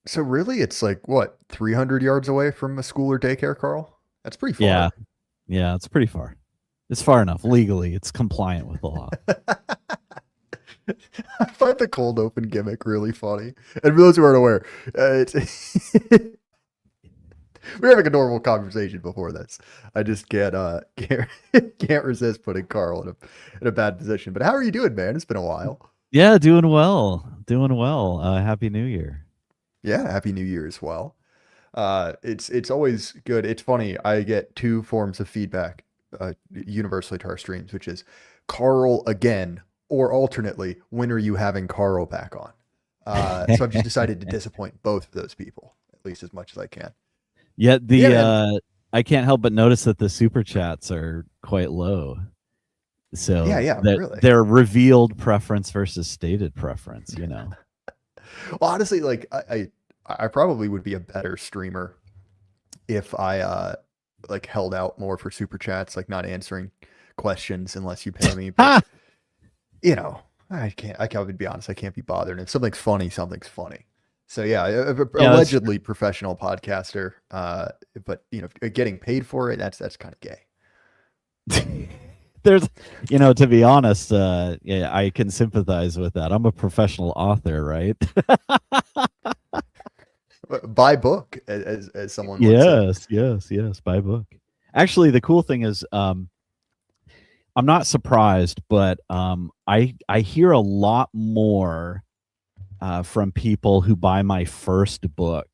So really, it's like what, 300 yards away from a school or daycare, Carl? That's pretty Yeah, far. yeah, it's pretty far. It's far enough legally. It's compliant with the law. I find the cold open gimmick really funny. And for those who aren't aware, it's we're having a normal conversation before this. I just can't can't resist putting Carl in a bad position. But how are you doing, man? It's been a while. Yeah, doing well. Doing well. Happy New Year. Yeah, happy New Year as well. It's always good. It's funny. I get two forms of feedback universally to our streams, which is Carl again, or alternately, when are you having Carl back on? So I've just decided to disappoint both of those people at least as much as I can. Yet But yeah, the man. I can't help but notice that the super chats are quite low. Yeah, So yeah, that really. their revealed preference versus stated preference, you know. Well, honestly, like I probably would be a better streamer if I like held out more for super chats, like not answering questions unless you pay me. But Ha! you know, I can't be honest. I can't be bothered. If something's funny, something's funny. So yeah, Yeah, that's allegedly professional podcaster, but you know, getting paid for it, that's kind of gay. true. There's, to be honest, yeah, I can sympathize with that. I'm a professional author, right? Buy book, as someone once said. Yes, yes, yes, by book. Actually, the cool thing is, I'm not surprised, but I hear a lot more from people who buy my first book,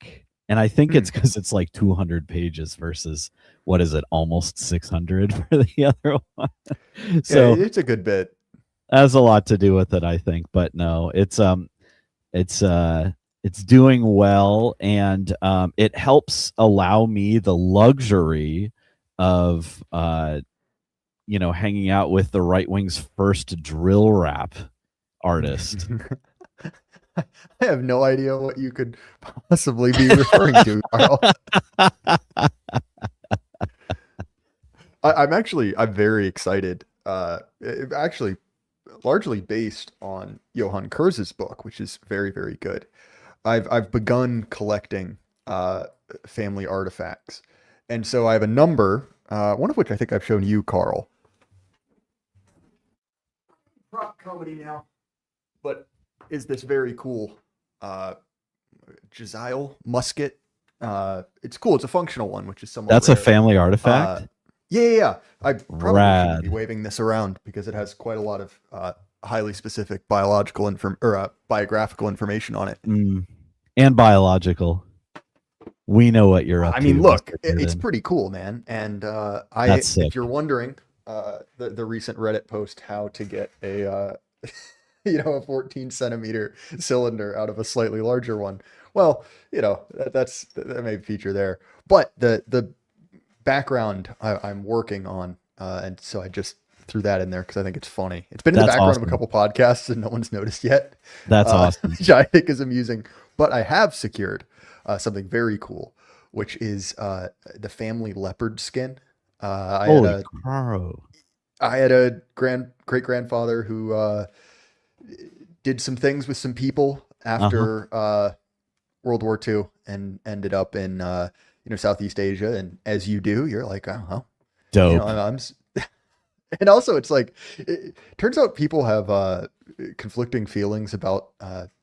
and I think Hmm. it's because it's like 200 pages versus what is it, almost 600 for the other one. Yeah, So it's a good bit. has a lot to do with it, I think. But no, it's it's doing well, and it helps allow me the luxury of hanging out with the right wing's first drill rap artist. I have no idea what you could possibly be referring to, Carl. I'm very excited. Actually, largely based on Johann Kurz's book, which is very, very good. I've begun collecting family artifacts, and so I have a number. One of which I think I've shown you, Carl. Prop comedy now, but is this very cool uh, Jezile musket? It's cool. It's a functional one, which is somewhat That's a rare. family Uh, artifact. yeah, yeah, yeah. I probably shouldn't be Rad. waving this around because it has quite a lot of highly specific biological biographical information on it. Mm. And biological. We know what you're up I mean, to, look, Mr. it's Durden. pretty cool, man. And That's if sick. you're wondering, the recent Reddit post how to get a a 14 centimeter cylinder out of a slightly larger one. Well, that may feature there, but the background I'm working on, and so I just threw that in there because I think it's funny. It's been in the That's background of a awesome. couple podcasts and no one's noticed yet, That's awesome. which I think is amusing. But I have secured something very cool, which is the family leopard skin. I had Holy a crow. great grandfather who did some things with some people Uh-huh. after World War II and ended up in Southeast Asia. And as you do, you're like, oh, well, Dope. I'm and also it's like it turns out people have conflicting feelings about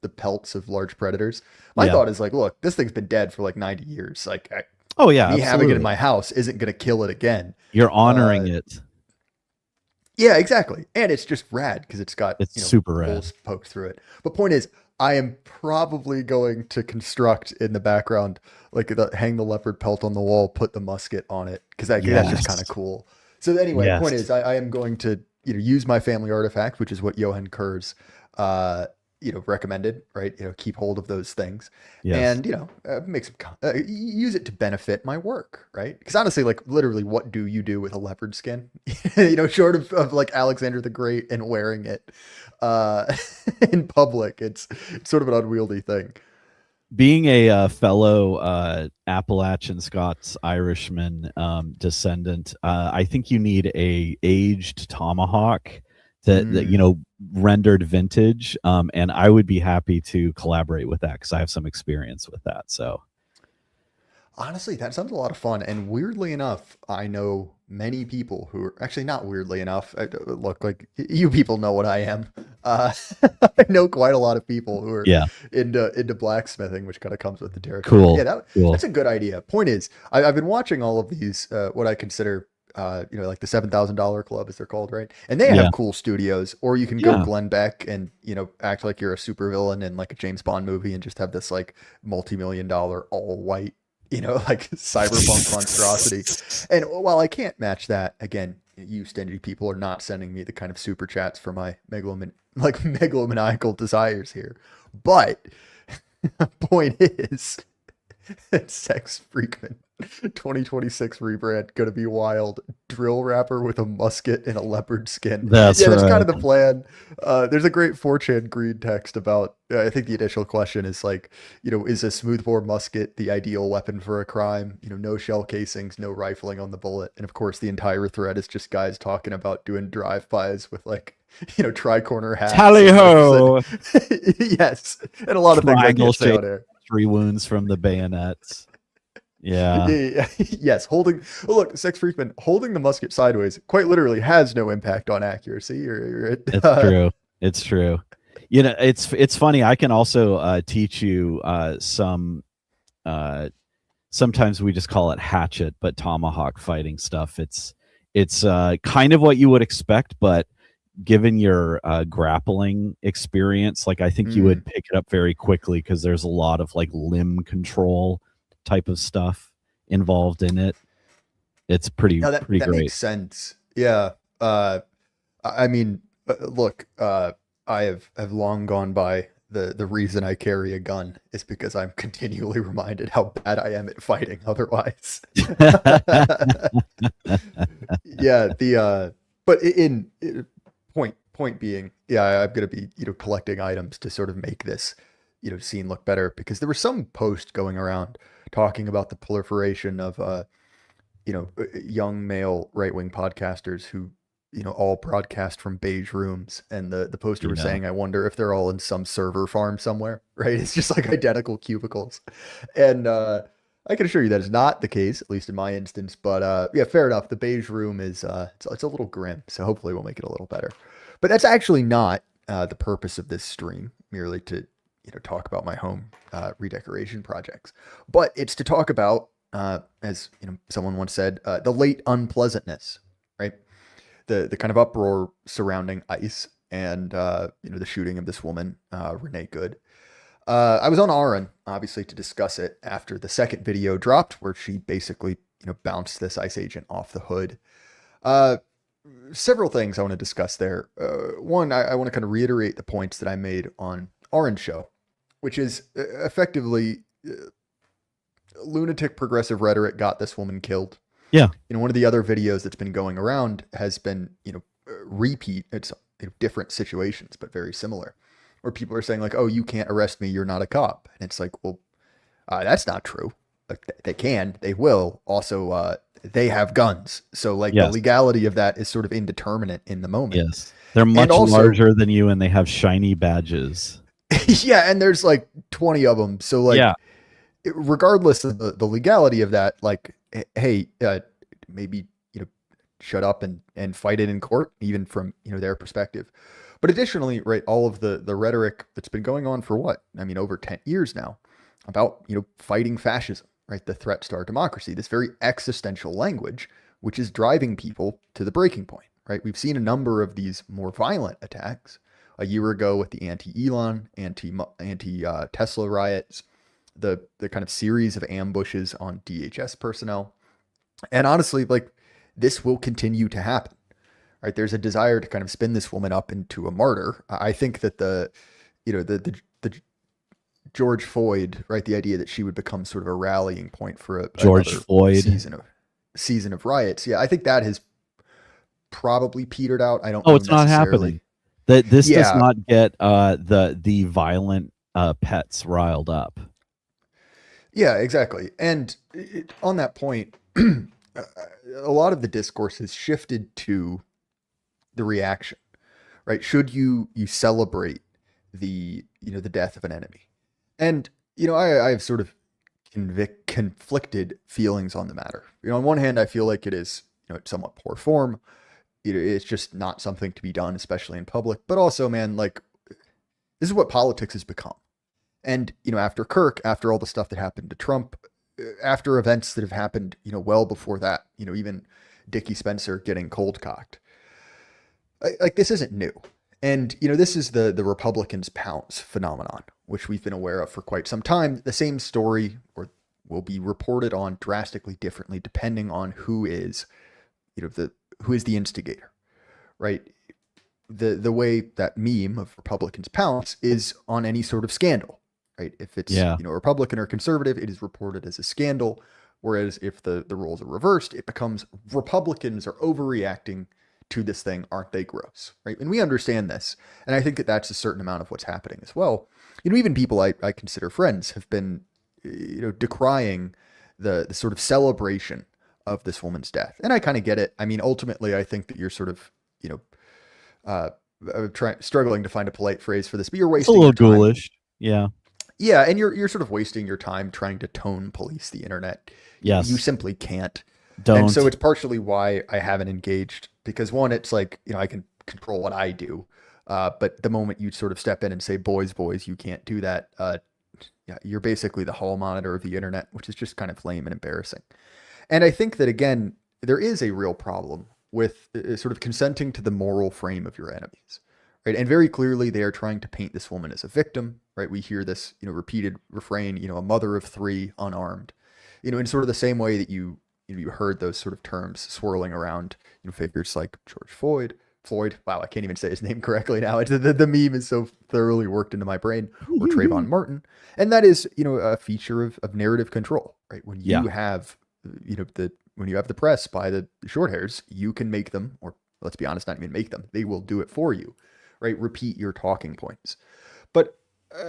the pelts of large predators. My Yeah. thought is like, look, this thing's been dead for like 90 years. Like Oh yeah, me having it in absolutely. my house isn't going to kill it again. You're Uh, honoring it. Yeah, exactly. And it's just rad because it's got, It's super rad. holes poked through it. But point is, I am probably going to construct in the background, like hang the leopard pelt on the wall, put the musket on it because that's just kind of Yes. cool. So anyway, point Yes. is, I am going to use my family artifact, which is what Johan Kurz recommended, right? Keep hold of those things Yes. and, make some, use it to benefit my work, right? Because honestly, like literally, what do you do with a leopard skin? Short of like Alexander the Great and wearing it uh, in public, it's sort of an unwieldy thing. Being a fellow Appalachian Scots Irishman descendant, I think you need a aged tomahawk that Mm. rendered vintage. And I would be happy to collaborate with that because I have some experience with that. So Honestly, that sounds a lot of fun. And weirdly enough, I know many people who are actually not weirdly enough. Look, like you people know what I am. Uh, I know quite a lot of people who are yeah, into blacksmithing, which kind of comes with the territory. But yeah, cool, that's cool. a good idea. Point is, I've been watching all of these, what I consider, like the $7,000 Club, as they're called, right? And they Yeah, have cool studios. Or you can go yeah, Glenn Beck and act like you're a supervillain in like a James Bond movie and just have this like multi-million-dollar all white like cyberpunk monstrosity. And while I can't match that, again, you stingy people are not sending me the kind of super chats for my megalomaniacal desires here. But point is, Sex Freakman 2026 rebrand gonna be wild. Drill rapper with a musket and a leopard skin. that's Yeah, that's kind right. of the plan. There's a great 4chan green text about. I think the initial question is like, is a smoothbore musket the ideal weapon for a crime? No shell casings, no rifling on the bullet, and of course the entire thread is just guys talking about doing drive-bys with like, tri-corner hats Tally and whips and ho! yes, and a lot of things I Triangle can't say shape, on air. 3 wounds from the bayonets. Yeah, Yeah, yes, holding. Well, look, Sex Freakman holding the musket sideways quite literally has no impact on accuracy. it's true. It's true. It's funny. I can also teach you some. Uh, Sometimes we just call it hatchet, but tomahawk fighting stuff. It's kind of what you would expect, but given your grappling experience, like I think you mm. would pick it up very quickly because there's a lot of like limb control type of stuff involved in it. It's pretty Now that pretty that great. makes sense. Yeah. I mean, look, have long gone by the reason I carry a gun is because I'm continually reminded how bad I am at fighting otherwise. Yeah, but point being, yeah, I'm gonna be collecting items to sort of make this scene look better because there was some post going around talking about the proliferation of young male right wing podcasters who all broadcast from beige rooms, and the poster was Yeah. saying, I wonder if they're all in some server farm somewhere, right? It's just like identical cubicles, and I can assure you that is not the case, at least in my instance. But yeah, fair enough. The beige room is it's a little grim, so hopefully we'll make it a little better. But that's actually not the purpose of this stream, merely to talk about my home redecoration projects, but it's to talk about as someone once said, the late unpleasantness, right? The kind of uproar surrounding ICE and the shooting of this woman, Renee Good. I was on Aaron, obviously, to discuss it after the second video dropped, where she basically bounced this ICE agent off the hood. Uh, Several things I want to discuss there. One, I want to kind of reiterate the points that I made on Aaron's show, which is effectively lunatic progressive rhetoric got this woman killed. Yeah. One of the other videos that's been going around has been, repeat. It's different situations, but very similar, where people are saying like, "Oh, you can't arrest me. You're not a cop," and it's like, well, that's not true. Like they can, they will. Also, they have guns, so like the Yes. legality of that is sort of indeterminate in the moment. Yes. They're And much also, larger than you and they have shiny badges. yeah, and there's like 20 of them, so Yeah. like regardless of the legality of that, like, hey, maybe shut up and fight it in court, even from their perspective. But additionally, right, all of the rhetoric that's been going on for what I mean over 10 years now about fighting fascism, right, the threats to our democracy, this very existential language, which is driving people to the breaking point, right? We've seen a number of these more violent attacks a year ago with the anti-Elon, anti Tesla riots, the kind of series of ambushes on DHS personnel. And honestly, like this will continue to happen. Right? There's a desire to kind of spin this woman up into a martyr. I think that the George Floyd, right? The idea that she would become sort of a rallying point for George another Floyd. season of riots. Yeah, I think that has probably petered out. I don't Oh, know it's not necessarily. happening. That this does Yeah, not get the violent pets riled up. yeah, exactly. And on that point, a lot of the discourse has shifted to the reaction, right? Should you celebrate the death of an enemy? And I have sort of conflicted feelings on the matter. On one hand, I feel like it is it's somewhat poor form. It's just not something to be done, especially in public. But also, man, like this is what politics has become. And after Kirk, after all the stuff that happened to Trump, after events that have happened, well before that, even Dickie Spencer getting cold cocked, like this isn't new. And this is the Republicans pounce phenomenon, which we've been aware of for quite some time. The same story or will be reported on drastically differently depending on who is the instigator, right? The way that meme of Republicans pounce is on any sort of scandal, right? If it's Yeah. Republican or conservative, it is reported as a scandal. Whereas if the roles are reversed, it becomes Republicans are overreacting to this thing, aren't they gross, right? And we understand this, and I think that that's a certain amount of what's happening as well. Even people I consider friends have been decrying the sort of celebration of this woman's death, and I kind of get it. I mean, ultimately, I think that you're sort of uh, struggling to find a polite phrase for this, but you're It's a wasting little your time. ghoulish. Yeah. Yeah, and you're sort of wasting your time trying to tone police the internet. You Yes. simply can't. And Don't. so it's partially why I haven't engaged because one, it's like, I can control what I do. But the moment you sort of step in and say, boys, you can't do that. Yeah, you're basically the hall monitor of the internet, which is just kind of lame and embarrassing. And I think that, again, there is a real problem with sort of consenting to the moral frame of your enemies, right? And very clearly, they are trying to paint this woman as a victim, right? We hear this, repeated refrain, a mother of three, unarmed, in sort of the same way that you heard those sort of terms swirling around, figures like George Floyd. Wow, I can't even say his name correctly now. The meme is so thoroughly worked into my brain. Or Trayvon Martin, and that is a feature of narrative control, right? When Yeah. you have when you have the press by the short hairs, you can make them, or let's be honest, not even make them. They will do it for you, right? Repeat your talking points. But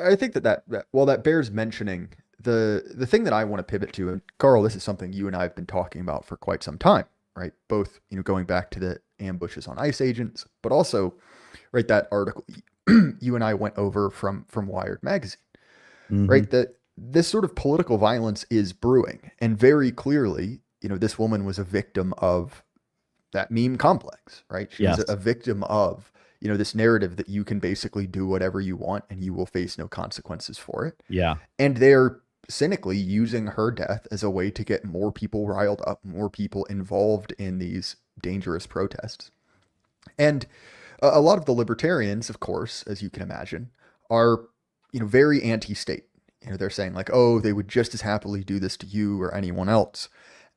I think that while that bears mentioning, the thing that I want to pivot to, and Karl, this is something you and I have been talking about for quite some time, right? Both going back to the ambushes on ICE agents, but also right that article you and I went over from Wired magazine, Hmm. right? That this sort of political violence is brewing, and very clearly, this woman was a victim of that meme complex, right? She was Yes. a victim of this narrative that you can basically do whatever you want and you will face no consequences for it. Yeah. And they're cynically using her death as a way to get more people riled up, more people involved in these dangerous protests. And a lot of the libertarians, of course, as you can imagine, are very anti-state. They're saying like, oh, they would just as happily do this to you or anyone else.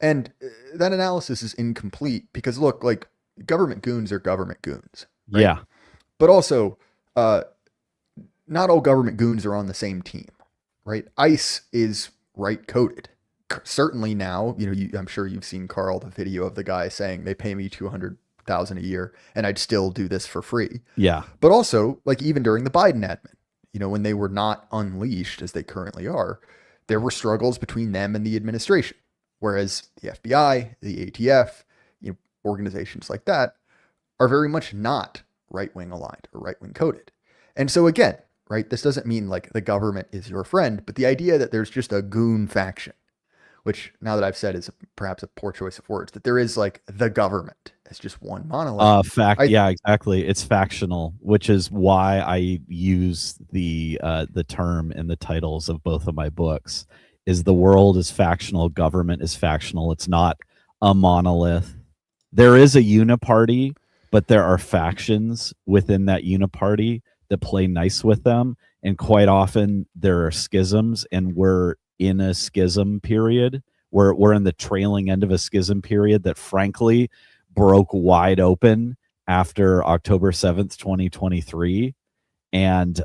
And that analysis is incomplete because look, like government goons are government goons, right? Yeah. But also, uh, not all government goons are on the same team, right? ICE is right coded. Certainly now, I'm sure you've seen Karl the video of the guy saying they pay me 200,000 a year and I'd still do this for free. Yeah. But also, like even during the Biden admin, when they were not unleashed as they currently are, there were struggles between them and the administration. Whereas the FBI, the ATF, organizations like that are very much not right wing aligned or right wing coded. And so again, right, this doesn't mean like the government is your friend, but the idea that there's just a goon faction, which now that I've said is perhaps a poor choice of words, that there is like the government as just one monolith. Fact. I Yeah, exactly. It's factional, which is why I use the term in the titles of both of my books. Is the world is factional, government is factional. It's not a monolith. There is a uniparty, but there are factions within that uniparty that play nice with them, and quite often there are schisms, and we're in a schism period. We're in the trailing end of a schism period that frankly broke wide open after October 7th, 2023. And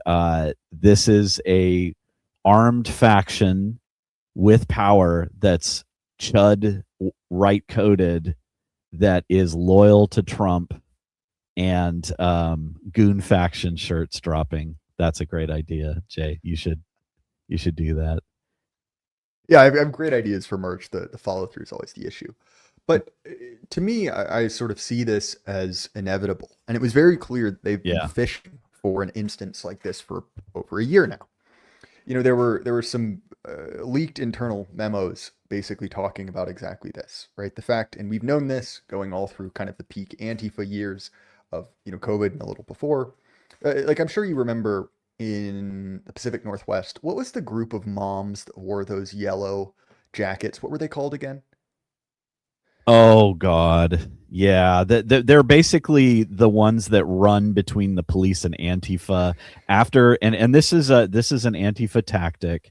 this is a armed faction with power that's chud right coded, that is loyal to Trump, and goon faction shirts dropping. That's a great idea, Jay. You should do that. Yeah, I have great ideas for merch. The follow through is always the issue. But to me, I sort of see this as inevitable. And it was very clear that they've been Yeah. fishing for an instance like this for over a year now. There were some leaked internal memos basically talking about exactly this, right? The fact, and we've known this going all through kind of the peak Antifa years of, COVID and a little before. Like I'm sure you remember in the Pacific Northwest, what was the group of moms that wore those yellow jackets? What were they called again? Oh God. Yeah, they're basically the ones that run between the police and Antifa after, and this is an Antifa tactic.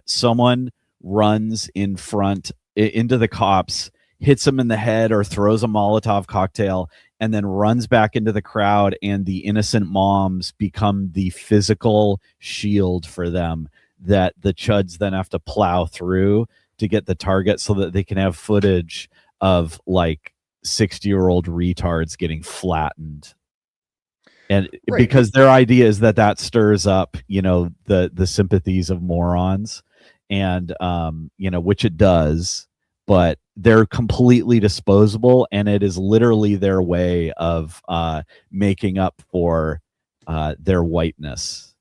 Someone runs in front into the cops, hits them in the head or throws a Molotov cocktail, and then runs back into the crowd, and the innocent moms become the physical shield for them that the chuds then have to plow through to get the target so that they can have footage of like 60-year-old retards getting flattened, and Right. because their idea is that that stirs up the sympathies of morons, and which it does, but they're completely disposable, and it is literally their way of making up for their whiteness.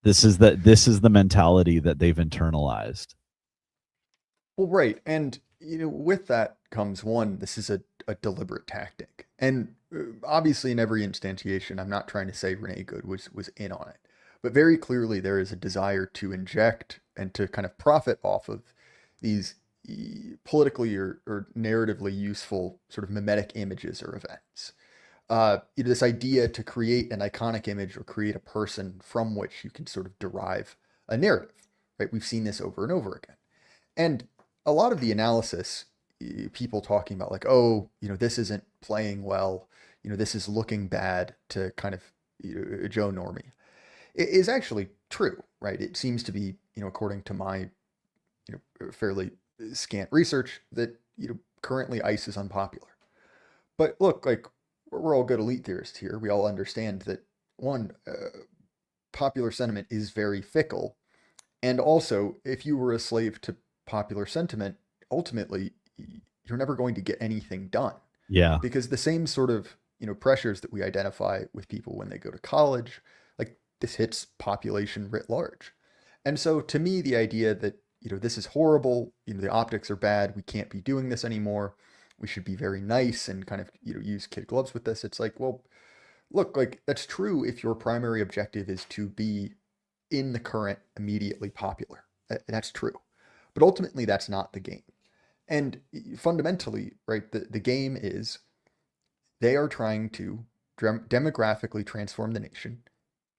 This is the mentality that they've internalized. Well, right. And, with that comes one, this is a deliberate tactic. And obviously, in every instantiation, I'm not trying to say Renee Good was in on it. But very clearly, there is a desire to inject and to kind of profit off of these politically or narratively useful sort of mimetic images or events. This idea to create an iconic image or create a person from which you can sort of derive a narrative, right? We've seen this over and over again. And a lot of the analysis, people talking about like, oh, this isn't playing well, this is looking bad to kind of Joe Normie, is actually true, right? It seems to be, according to my, fairly scant research, that, currently ICE is unpopular. But look, like we're all good elite theorists here. We all understand that one, popular sentiment is very fickle. And also, if you were a slave to popular sentiment, ultimately, you're never going to get anything done Yeah. because the same sort of, pressures that we identify with people when they go to college, like this hits population writ large. And so to me, the idea that, this is horrible, the optics are bad, we can't be doing this anymore, we should be very nice and kind of, use kid gloves with this. It's like, well, look, like that's true if your primary objective is to be in the current immediately popular. That's true. But ultimately, that's not the game. And fundamentally, right, the game is they are trying to demographically transform the nation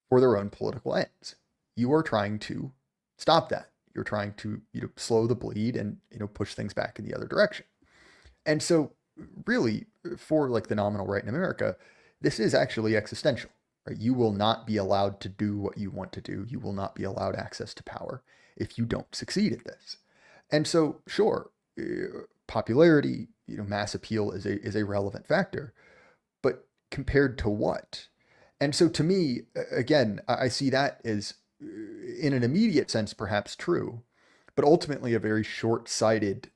for their own political ends. You are trying to stop that. You're trying to slow the bleed and push things back in the other direction. And so, really, for like the nominal right in America, this is actually existential. Right? You will not be allowed to do what you want to do. You will not be allowed access to power if you don't succeed at this. And so, sure, popularity, mass appeal is a relevant factor, but compared to what? And so, to me, again, I see that as, in an immediate sense, perhaps true, but ultimately a very short-sighted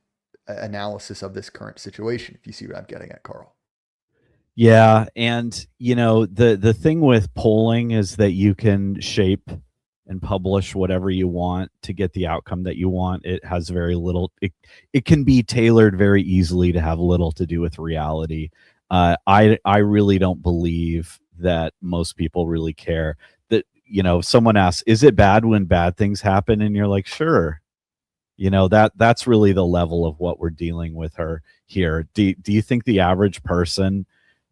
analysis of this current situation. If you see what I'm getting at, Karl. Yeah, and the thing with polling is that you can shape and publish whatever you want to get the outcome that you want. It has very little. It can be tailored very easily to have little to do with reality. I really don't believe that most people really care. That if someone asks, "Is it bad when bad things happen?" and you're like, "Sure." That's really the level of what we're dealing with her here. Do you think the average person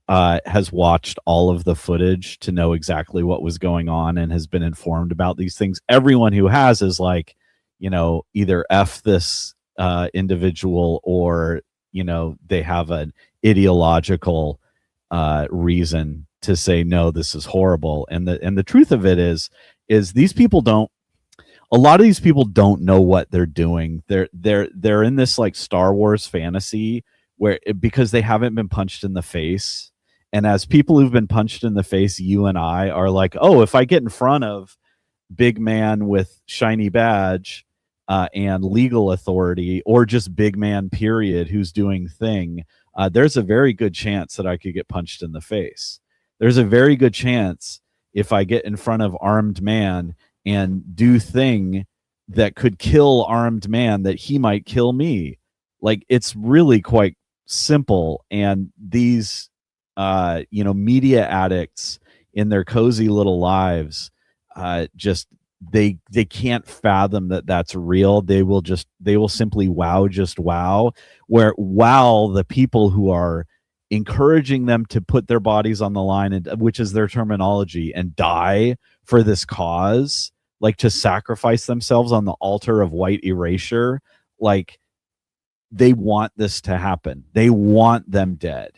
has watched all of the footage to know exactly what was going on and has been informed about these things? Everyone who has is like, either F this individual, or, they have an ideological reason to say, no, this is horrible. And the truth of it is these people don't, a lot of these people don't know what they're doing. They're in this like Star Wars fantasy where because they haven't been punched in the face. And as people who've been punched in the face, you and I are like, oh, if I get in front of big man with shiny badge, and legal authority, or just big man period who's doing thing, there's a very good chance that I could get punched in the face. There's a very good chance if I get in front of armed man and do thing that could kill armed man that he might kill me. Like, it's really quite simple. And these media addicts in their cozy little lives, just they can't fathom that that's real. They will simply wow, while the people who are encouraging them to put their bodies on the line, and which is their terminology, and die for this cause, like to sacrifice themselves on the altar of white erasure, like they want this to happen. They want them dead.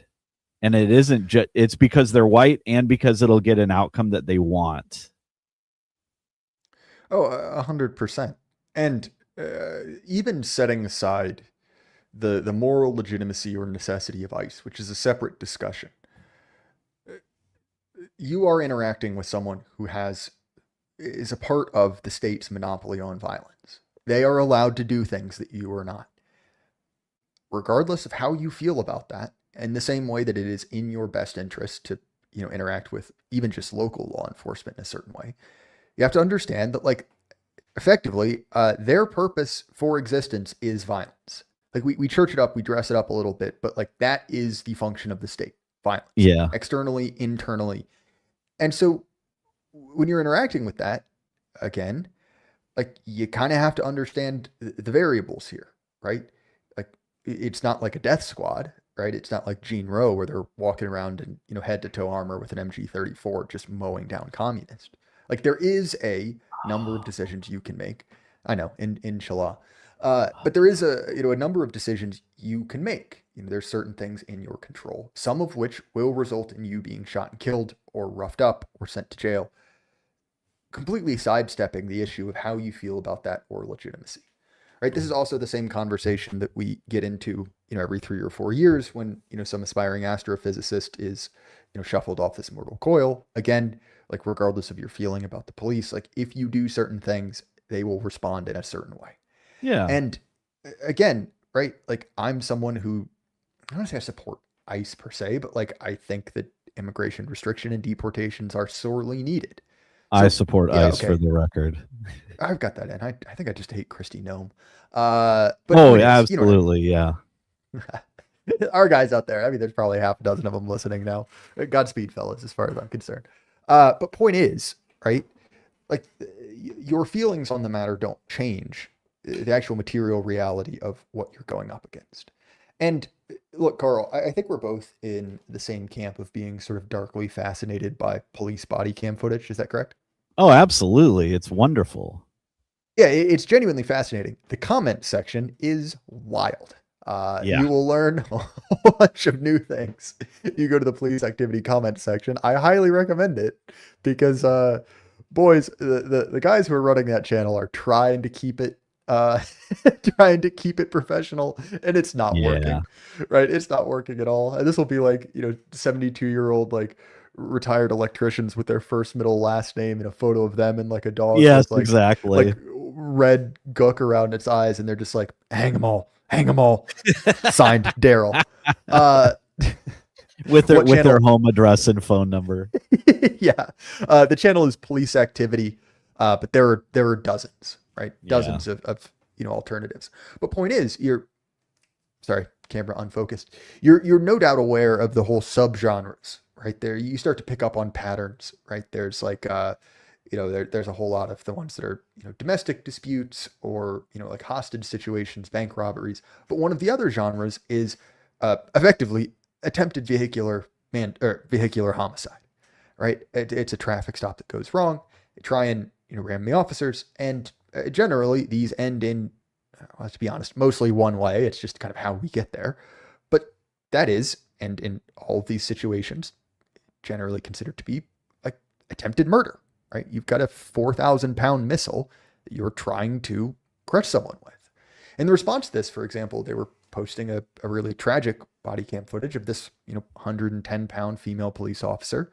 And it isn't just, it's because they're white and because it'll get an outcome that they want. Oh, 100%. And even setting aside the moral legitimacy or necessity of ICE, which is a separate discussion, you are interacting with someone who is a part of the state's monopoly on violence. They are allowed to do things that you are not. Regardless of how you feel about that, in the same way that it is in your best interest to, interact with even just local law enforcement in a certain way, you have to understand that, like, effectively, their purpose for existence is violence. Like, we church it up, we dress it up a little bit, but like that is the function of the state: violence, Yeah. externally, internally. And so when you're interacting with that, again, like, you kind of have to understand the variables here, right? Like, it's not like a death squad, right? It's not like Gene Rowe where they're walking around in, head to toe armor with an MG34 just mowing down communists. Like, there is a number of decisions you can make. I know, inshallah. But there is a number of decisions you can make. There's certain things in your control, some of which will result in you being shot and killed or roughed up or sent to jail, completely sidestepping the issue of how you feel about that or legitimacy. Right? This is also the same conversation that we get into, every 3 or 4 years when, some aspiring astrophysicist is, shuffled off this mortal coil. Again, like, regardless of your feeling about the police, like, if you do certain things, they will respond in a certain way. Yeah. And again, right, like, I'm someone who, I don't want to say I support ICE per se, but like, I think that immigration restriction and deportations are sorely needed. I support yeah, ICE for the record. I've got that in. I think I just hate Christy Nome. But Oh, absolutely, yeah. Our guys out there, I mean, there's probably half a dozen of them listening now. Godspeed, fellas, as far as I'm concerned. But point is, right, like, your feelings on the matter don't change the actual material reality of what you're going up against. And look, Karl, I think we're both in the same camp of being sort of darkly fascinated by police body cam footage. Is that correct? Oh, absolutely. It's wonderful. Yeah, it's genuinely fascinating. The comment section is wild. Yeah. You will learn a whole bunch of new things. You go to the police activity comment section. I highly recommend it because, boys, the guys who are running that channel are trying to keep it, trying to keep it professional, and it's not working. Right? It's not working at all. And this will be like, 72-year-old like retired electricians with their first, middle, last name and a photo of them and like a dog Yes, with like exactly. like red gook around its eyes, and they're just like, hang them all. Signed Daryl. With their home address and phone number. Yeah. The channel is Police Activity, but there are dozens, right? Dozens of alternatives. But point is, sorry, camera unfocused. You're no doubt aware of the whole subgenres, right? There you start to pick up on patterns, right? There's like there's a whole lot of the ones that are, domestic disputes or, like hostage situations, bank robberies. But one of the other genres is effectively attempted vehicular homicide, right? It's a traffic stop that goes wrong. They try and, ram the officers. And generally these end in, well, to be honest, mostly one way. It's just kind of how we get there. But that is, and in all of these situations, generally considered to be like attempted murder. Right? You've got a 4,000-pound missile that you're trying to crush someone with. In the response to this, for example, they were posting a really tragic body cam footage of this, 110-pound female police officer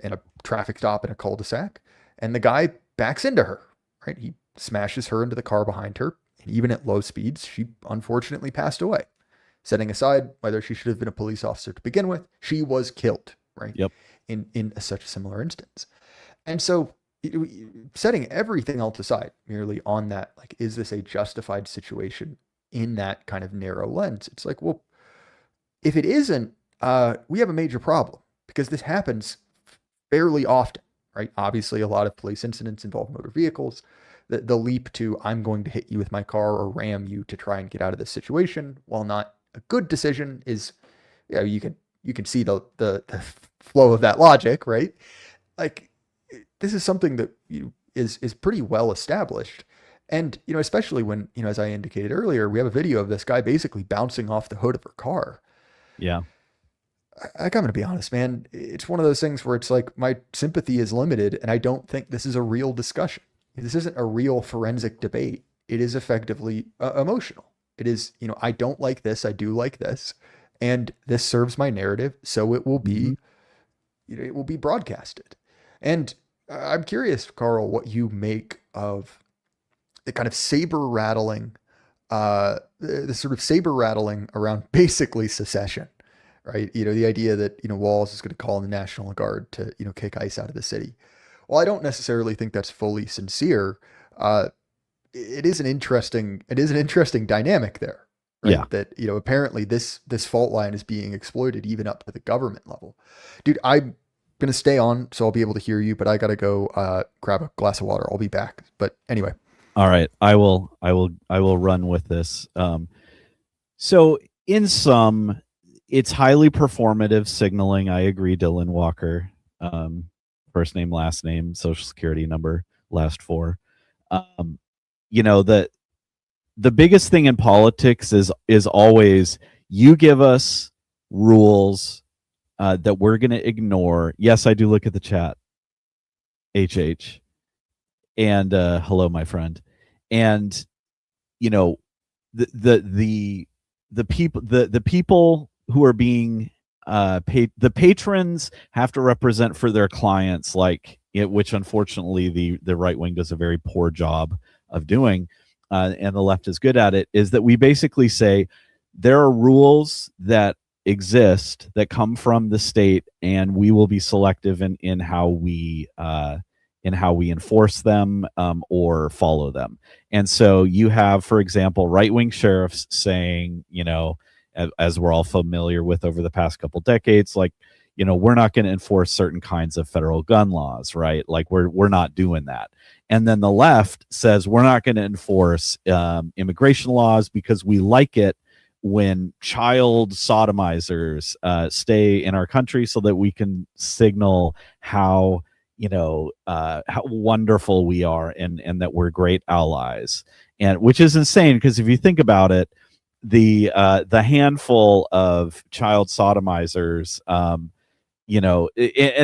in a traffic stop in a cul-de-sac. And the guy backs into her, right? He smashes her into the car behind her, And even at low speeds, she unfortunately passed away. Setting aside whether she should have been a police officer to begin with, she was killed, right? Yep. In such a similar instance. And so, setting everything else aside, merely on that, like, is this a justified situation in that kind of narrow lens? It's like, well, if it isn't, we have a major problem because this happens fairly often, right? Obviously, a lot of police incidents involve motor vehicles. The leap to I'm going to hit you with my car or ram you to try and get out of this situation, while not a good decision, is, you can see the flow of that logic, right? Like, this is something that is pretty well established. And, especially when, as I indicated earlier, we have a video of this guy basically bouncing off the hood of her car. Yeah. I'm going to be honest, man. It's one of those things where it's like my sympathy is limited, and I don't think this is a real discussion. This isn't a real forensic debate. It is effectively emotional. It is, I don't like this. I do like this. And this serves my narrative. So it will be, it will be broadcasted. And I'm curious, Karl, what you make of the kind of saber rattling, the sort of saber rattling around basically secession, right? The idea that, Walz is going to call in the National Guard to, kick ICE out of the city. Well, I don't necessarily think that's fully sincere. It is an interesting dynamic there, right? Yeah. That, apparently this fault line is being exploited even up to the government level. Dude, I'm going to stay on, so I'll be able to hear you, but I got to go grab a glass of water. I'll be back. But anyway. All right. I will run with this. So in sum, it's highly performative signaling. I agree, Dylan Walker. First name, last name, social security number, last four. That the biggest thing in politics is always you give us rules that we're going to ignore. Yes, I do look at the chat. HH. And hello, my friend. And the people who are being paid, the patrons have to represent for their clients, which unfortunately the right wing does a very poor job of doing, and the left is good at it. Is that we basically say there are rules that exist that come from the state, and we will be selective in how we enforce them or follow them. And so you have, for example, right-wing sheriffs saying, as we're all familiar with over the past couple decades, we're not going to enforce certain kinds of federal gun laws, right? Like we're not doing that. And then the left says we're not going to enforce immigration laws because we like it when child sodomizers stay in our country, so that we can signal how wonderful we are and that we're great allies. And which is insane, because if you think about it, the handful of child sodomizers, and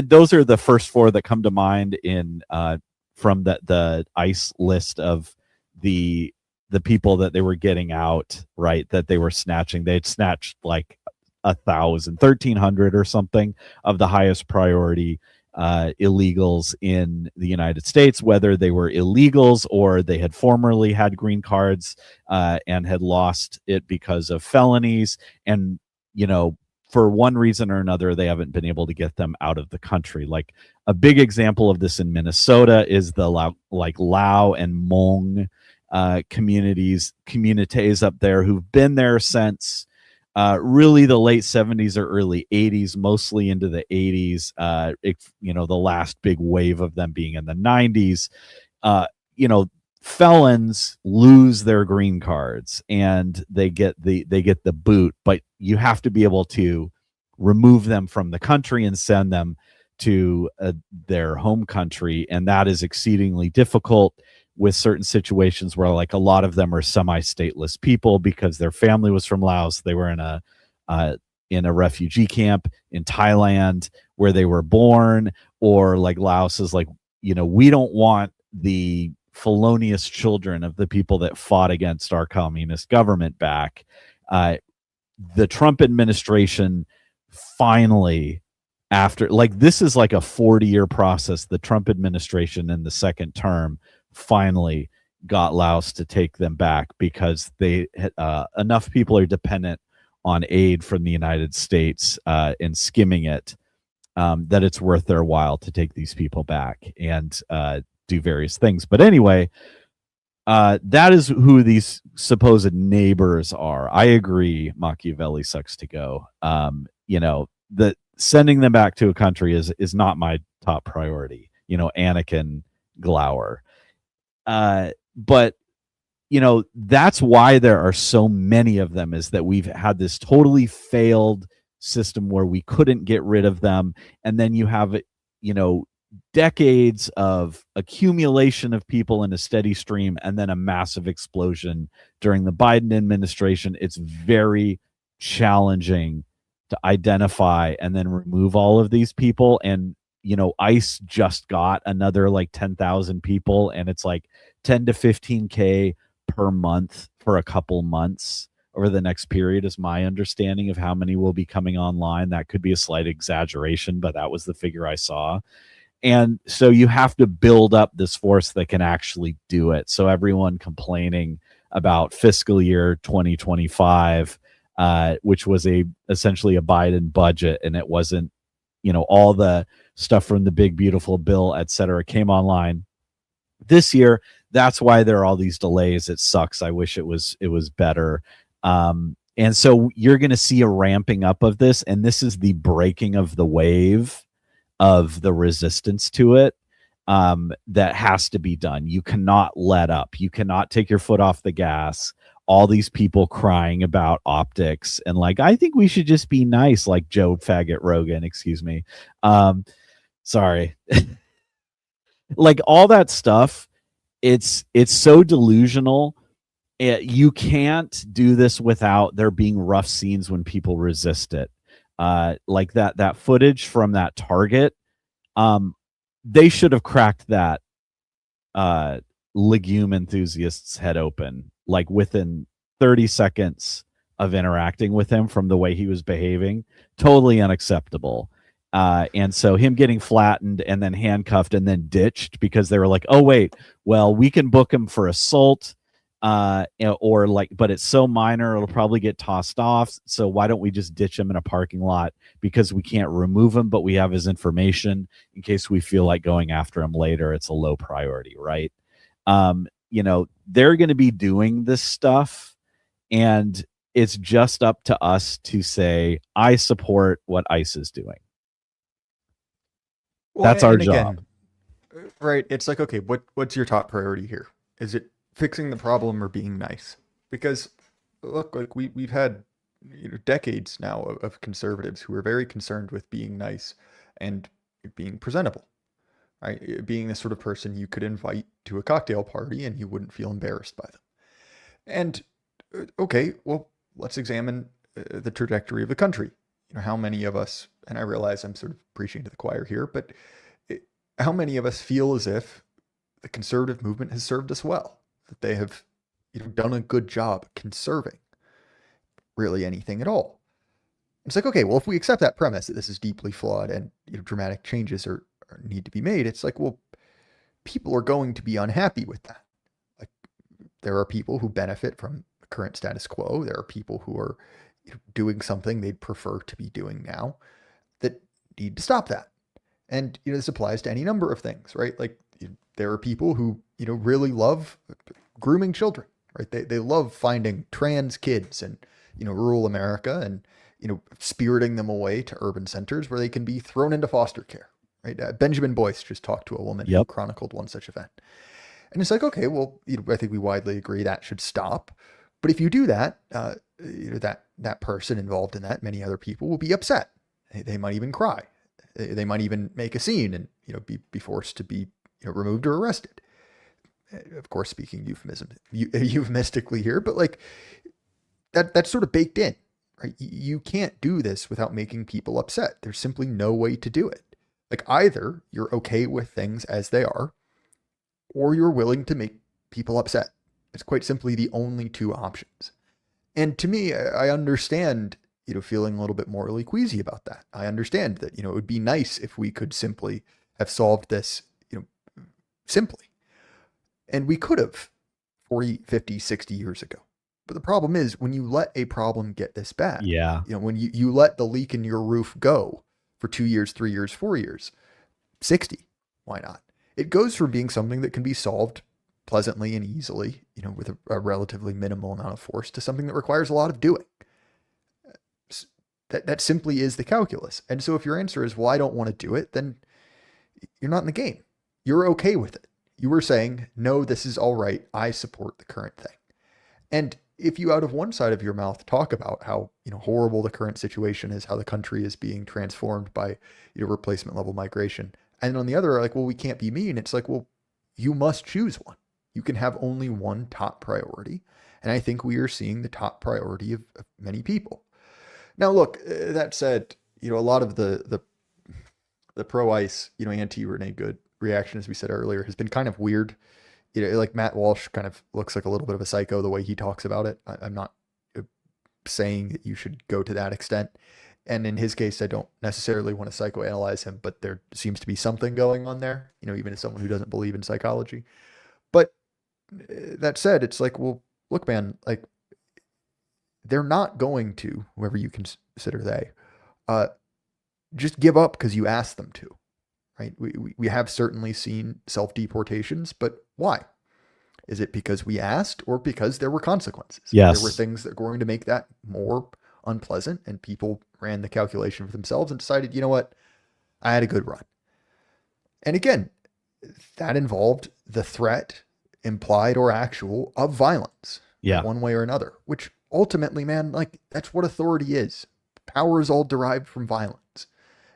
those are the first four that come to mind from the ICE list of the people that they were getting out, right? That they were snatching. They'd snatched like 1,300 or something of the highest priority illegals in the United States, whether they were illegals or they had formerly had green cards and had lost it because of felonies. And, for one reason or another, they haven't been able to get them out of the country. Like a big example of this in Minnesota is the Lao and Hmong communities up there who've been there since really the late 70s or early 80s, mostly into the 80s. The last big wave of them being in the 90s. Felons lose their green cards and they get the boot, but you have to be able to remove them from the country and send them to their home country, and that is exceedingly difficult with certain situations where, like, a lot of them are semi-stateless people because their family was from Laos. They were in a refugee camp in Thailand where they were born, or like Laos is like, we don't want the felonious children of the people that fought against our communist government back. The Trump administration finally, after, this is like a 40-year process, the Trump administration in the second term finally got Laos to take them back because they enough people are dependent on aid from the United States and skimming it that it's worth their while to take these people back and do various things. But anyway, that is who these supposed neighbors are. I agree. Machiavelli sucks to go. The sending them back to a country is not my top priority. Anakin Glower. But that's why there are so many of them, is that we've had this totally failed system where we couldn't get rid of them. And then you have, decades of accumulation of people in a steady stream and then a massive explosion during the Biden administration. It's very challenging to identify and then remove all of these people. And, ICE just got another like 10,000 people, and it's like 10 to 15K per month for a couple months over the next period is my understanding of how many will be coming online. That could be a slight exaggeration, but that was the figure I saw. And so you have to build up this force that can actually do it. So everyone complaining about fiscal year 2025, which was essentially a Biden budget, and it wasn't, all the stuff from the big beautiful bill, et cetera, came online this year. That's why there are all these delays. It sucks. I wish it was better. And so you're going to see a ramping up of this, and this is the breaking of the wave of the resistance to it that has to be done. You cannot let up. You cannot take your foot off the gas. All these people crying about optics and like, I think we should just be nice, like Joe Faggot Rogan, excuse me. Sorry. Like all that stuff, it's so delusional. You can't do this without there being rough scenes when people resist it. Like that footage from that Target, they should have cracked that legume enthusiast's head open like within 30 seconds of interacting with him from the way he was behaving. Totally unacceptable. And so him getting flattened and then handcuffed and then ditched because they were like, oh wait, well, we can book him for assault, or like, but it's so minor it'll probably get tossed off, so why don't we just ditch him in a parking lot because we can't remove him, but we have his information in case we feel like going after him later. It's a low priority, right? They're going to be doing this stuff, and it's just up to us to say, I support what ICE is doing. Well, That's our and job. again, right? It's like, okay, what's your top priority here? Is it fixing the problem or being nice? Because look, like we've had decades now of conservatives who are very concerned with being nice and being presentable, right? Being the sort of person you could invite to a cocktail party and you wouldn't feel embarrassed by them. And okay, well, let's examine the trajectory of the country. How many of us, and I realize I'm sort of preaching to the choir here, but how many of us feel as if the conservative movement has served us well, that they have done a good job conserving really anything at all? It's like, okay, well, if we accept that premise that this is deeply flawed and dramatic changes are need to be made, it's like, well, people are going to be unhappy with that. Like, there are people who benefit from the current status quo. There are people who are doing something they'd prefer to be doing now that need to stop that. And this applies to any number of things, right? Like there are people who really love grooming children, right? They love finding trans kids in rural America and spiriting them away to urban centers where they can be thrown into foster care, right? Benjamin Boyce just talked to a woman who Yep. chronicled one such event, and it's like, okay, well, I think we widely agree that should stop. But if you do that, that person involved in that, many other people will be upset. They might even cry. They might even make a scene and be forced to be removed or arrested. Of course, speaking euphemistically here, but like that's sort of baked in, right? You can't do this without making people upset. There's simply no way to do it. Like either you're okay with things as they are, or you're willing to make people upset. It's quite simply the only two options. And to me, I understand, feeling a little bit morally queasy about that. I understand that, it would be nice if we could simply have solved this, simply. And we could have, 40, 50, 60 years ago. But the problem is when you let a problem get this bad, Yeah. when you let the leak in your roof go for 2 years, 3 years, 4 years, 60, why not? It goes from being something that can be solved pleasantly and easily, with a relatively minimal amount of force, to something that requires a lot of doing. That simply is the calculus. And so if your answer is, well, I don't want to do it, then you're not in the game. You're okay with it. You were saying, no, this is all right. I support the current thing. And if you out of one side of your mouth talk about how, horrible the current situation is, how the country is being transformed by, replacement level migration, and on the other, like, well, we can't be mean. It's like, well, you must choose one. You can have only one top priority. And I think we are seeing the top priority of many people. Now, look, that said, a lot of the pro-ICE, anti-Renee Good reaction, as we said earlier, has been kind of weird. Like Matt Walsh kind of looks like a little bit of a psycho the way he talks about it. I'm not saying that you should go to that extent. And in his case, I don't necessarily want to psychoanalyze him, but there seems to be something going on there, even as someone who doesn't believe in psychology. But that said, it's like, well, look, man, like, they're not going to, whoever you consider they, just give up because you asked them to, right? We have certainly seen self-deportations, but why? Is it because we asked, or because there were consequences? Yes. There were things that were going to make that more unpleasant, and people ran the calculation for themselves and decided, you know what, I had a good run. And again, that involved the threat, implied or actual, of violence, one way or another, which ultimately, man, like, that's what authority is. Power is all derived from violence.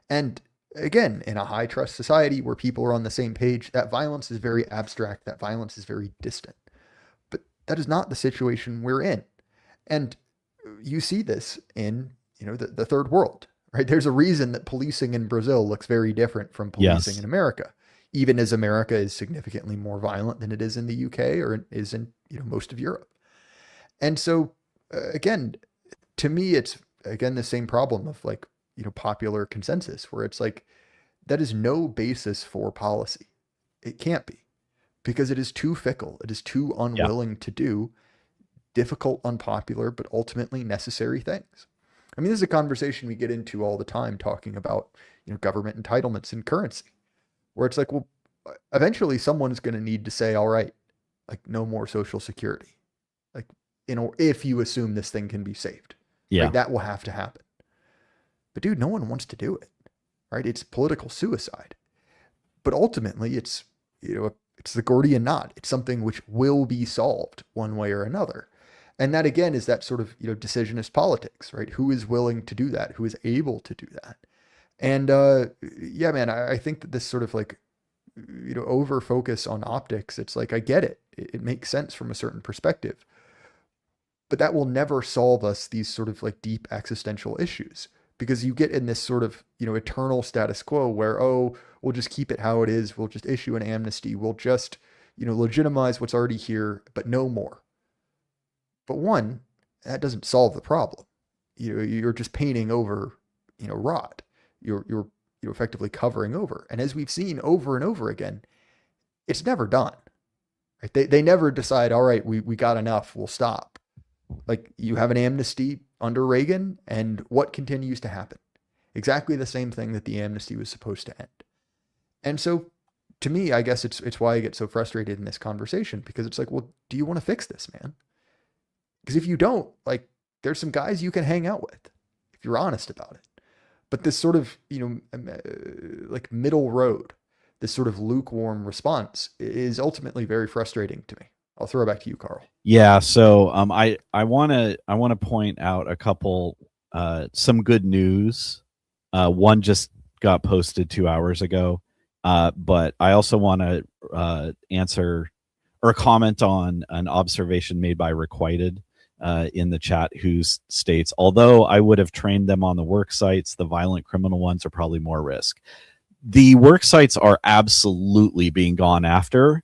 And again, in a high trust society where people are on the same page, that violence is very abstract. That violence is very distant. But that is not the situation we're in. And you see this in, the third world, right? There's a reason that policing in Brazil looks very different from policing in America, even as America is significantly more violent than it is in the UK or is in, most of Europe. And so, again, to me, it's, again, the same problem of, like, popular consensus, where it's like, that is no basis for policy. It can't be, because it is too fickle. It is too unwilling to do difficult, unpopular, but ultimately necessary things. I mean, this is a conversation we get into all the time, talking about, government entitlements and currency, where it's like, well, eventually someone's going to need to say, all right, like, no more Social Security. Like, if you assume this thing can be saved, right, that will have to happen. But dude, no one wants to do it, right? It's political suicide. But ultimately, it's, it's the Gordian knot. It's something which will be solved one way or another. And that, again, is that sort of, decisionist politics, right? Who is willing to do that? Who is able to do that? And yeah, man, I think that this sort of, like, over focus on optics, it's like, I get it. It makes sense from a certain perspective. But that will never solve us these sort of, like, deep existential issues. Because you get in this sort of, eternal status quo where, oh, we'll just keep it how it is. We'll just issue an amnesty. We'll just, legitimize what's already here, but no more. But one, that doesn't solve the problem. You're just painting over, rot. You're effectively covering over. And as we've seen over and over again, it's never done. Right? They never decide, all right, we got enough, we'll stop. Like, you have an amnesty under Reagan, and what continues to happen? Exactly the same thing that the amnesty was supposed to end. And so, to me, I guess it's why I get so frustrated in this conversation, because it's like, well, do you want to fix this, man? Because if you don't, like, there's some guys you can hang out with if you're honest about it. But this sort of, like, middle road, this sort of lukewarm response is ultimately very frustrating to me. I'll throw it back to you, Karl. Yeah. So I want to point out a couple some good news. One just got posted 2 hours ago, but I also want to answer or comment on an observation made by Requited in the chat, who states, although I would have trained them on the work sites, the violent criminal ones are probably more risk. The work sites are absolutely being gone after,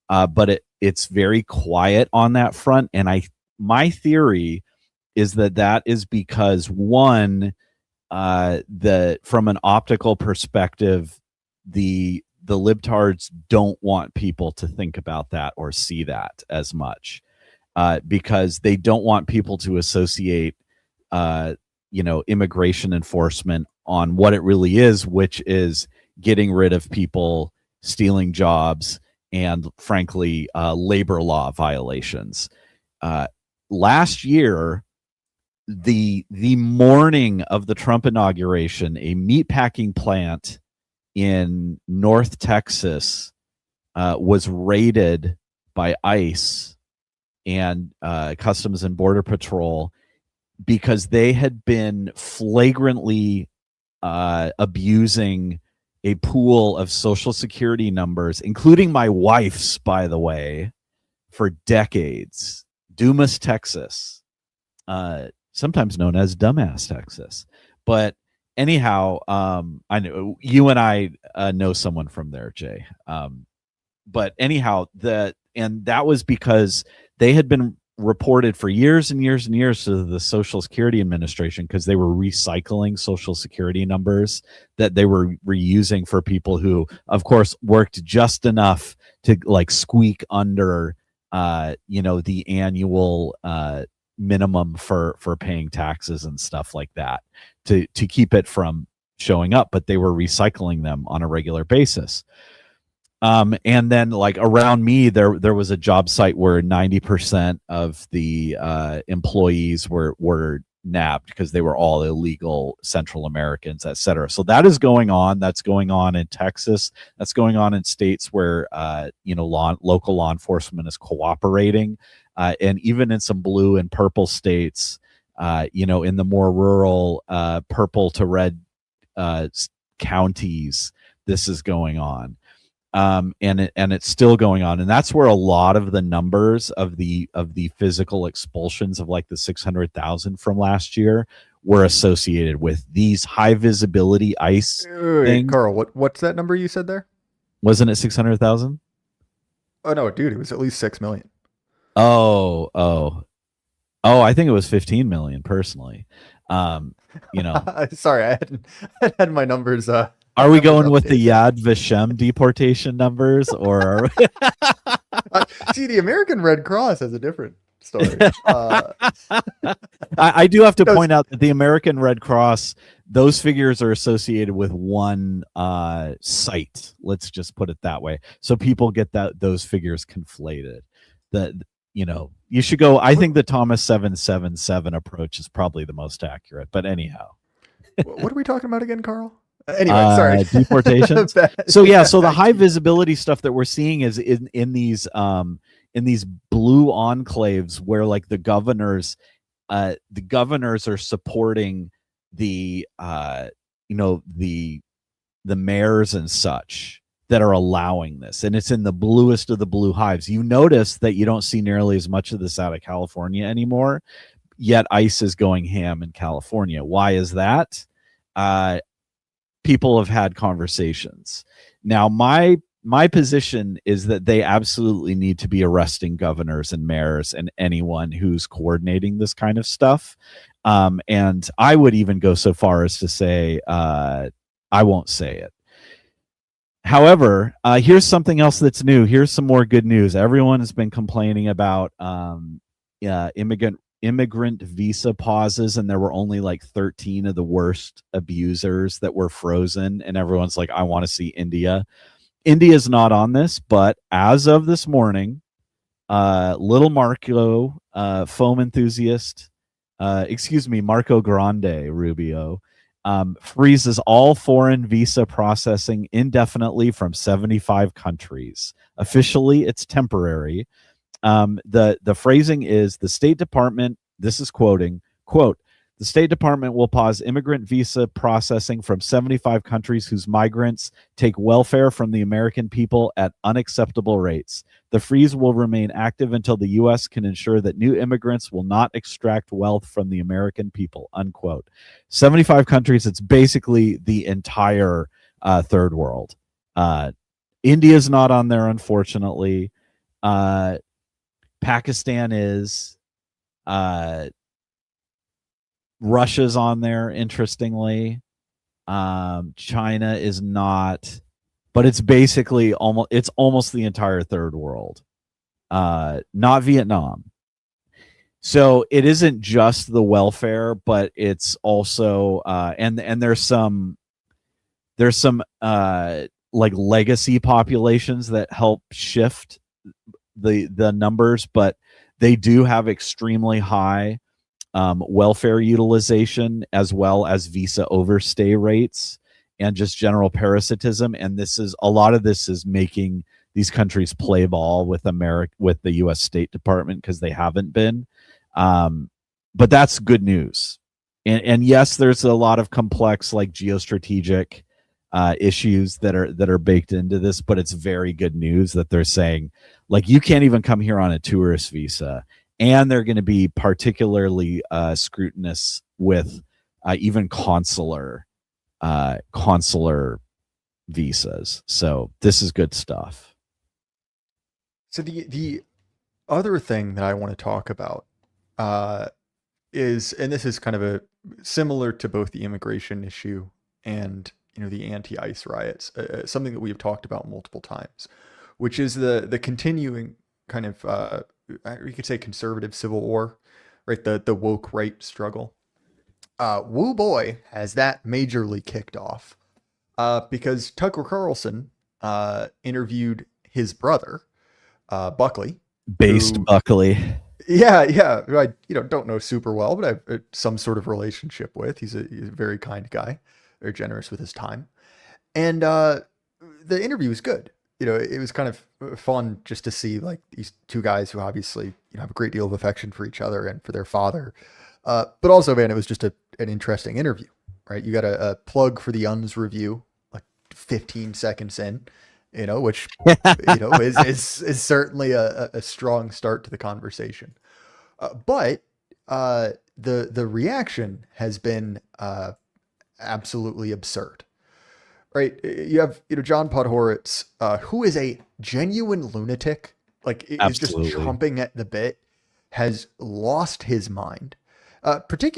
but it's very quiet on that front. And my theory is that is because, one, from an optical perspective, the the libtards don't want people to think about that or see that as much, because they don't want people to associate, immigration enforcement on what it really is, which is getting rid of people, stealing jobs, and frankly, labor law violations. Uh, Last year, the morning of the Trump inauguration, a meatpacking plant in North Texas was raided by ICE and Customs and Border Patrol because they had been flagrantly abusing a pool of Social Security numbers, including my wife's, by the way, for decades. Dumas, Texas, sometimes known as Dumbass, Texas. But anyhow, I know you and I know someone from there, Jay. But anyhow, that was because they had been reported for years and years and years to the Social Security Administration because they were recycling Social Security numbers that they were reusing for people who, of course, worked just enough to like squeak under, the annual minimum for paying taxes and stuff like that to keep it from showing up, but they were recycling them on a regular basis. And then like around me, there was a job site where 90% of the employees were nabbed because they were all illegal Central Americans, et cetera. So that is going on. That's going on in Texas. That's going on in states where local law enforcement is cooperating, and even in some blue and purple states, in the more rural purple to red counties, this is going on. And it's still going on, and that's where a lot of the numbers of the physical expulsions of like the 600,000 from last year were associated with these high visibility ICE things. Carl, what's that number you said there? Wasn't it 600,000? Oh no, dude, it was at least 6 million. Oh, I think it was 15 million personally. Sorry, I had my numbers. Are we going with the Yad Vashem deportation numbers, or see, the American Red Cross has a different story. I do have to point out that the American Red Cross, those figures are associated with one site. Let's just put it that way, so people get those figures conflated. You should go. I think the Thomas 777 approach is probably the most accurate. But anyhow, what are we talking about again, Carl? Anyway, sorry. Deportation. So the high visibility stuff that we're seeing is in these blue enclaves where like the governors are supporting the mayors and such that are allowing this, and it's in the bluest of the blue hives. You notice that you don't see nearly as much of this out of California anymore, yet ICE is going ham in California. Why is that? People have had conversations. Now, my position is that they absolutely need to be arresting governors and mayors and anyone who's coordinating this kind of stuff. And I would even go so far as to say, I won't say it. However, here's something else that's new. Here's some more good news. Everyone has been complaining about immigrant visa pauses, and there were only like 13 of the worst abusers that were frozen, and everyone's like, I want to see India. India's not on this, but as of this morning, little Marco, foam enthusiast, Marco Grande Rubio, freezes all foreign visa processing indefinitely from 75 countries. Officially, it's temporary. The phrasing is the State Department, this is quoting, quote, the State Department will pause immigrant visa processing from 75 countries whose migrants take welfare from the American people at unacceptable rates. The freeze will remain active until the U.S. can ensure that new immigrants will not extract wealth from the American people, unquote. 75 countries, it's basically the entire third world. India's not on there, unfortunately. Pakistan is. Russia's on there, interestingly. China is not. but it's basically almost the entire third world, not Vietnam. So it isn't just the welfare, but it's also and there's some like legacy populations that help shift the numbers, but they do have extremely high welfare utilization as well as visa overstay rates and just general parasitism. And a lot of this is making these countries play ball with the U.S. State Department because they haven't been. But that's good news. And yes, there's a lot of complex like geostrategic issues that are baked into this, but it's very good news that they're saying like you can't even come here on a tourist visa, and they're going to be particularly scrutinous with even consular visas. So this is good stuff. So the other thing that I want to talk about uh, is, and this is kind of a similar to both the immigration issue and the anti-ICE riots, something that we have talked about multiple times, which is the continuing kind of you could say conservative civil war, right? The woke right struggle. Woo boy, has that majorly kicked off because Tucker Carlson interviewed his brother Buckley, Based who Buckley. yeah, who I don't know super well, but I have some sort of relationship with. He's a very kind guy, very generous with his time, and the interview was good. It was kind of fun just to see like these two guys who obviously have a great deal of affection for each other and for their father, but also, man, it was just an interesting interview, right? You got a plug for the Uns review like 15 seconds in, which is certainly a strong start to the conversation. But the reaction has been absolutely absurd, right? You have John Podhoretz, who is a genuine lunatic, like is just Absolutely. chomping at the bit, has lost his mind.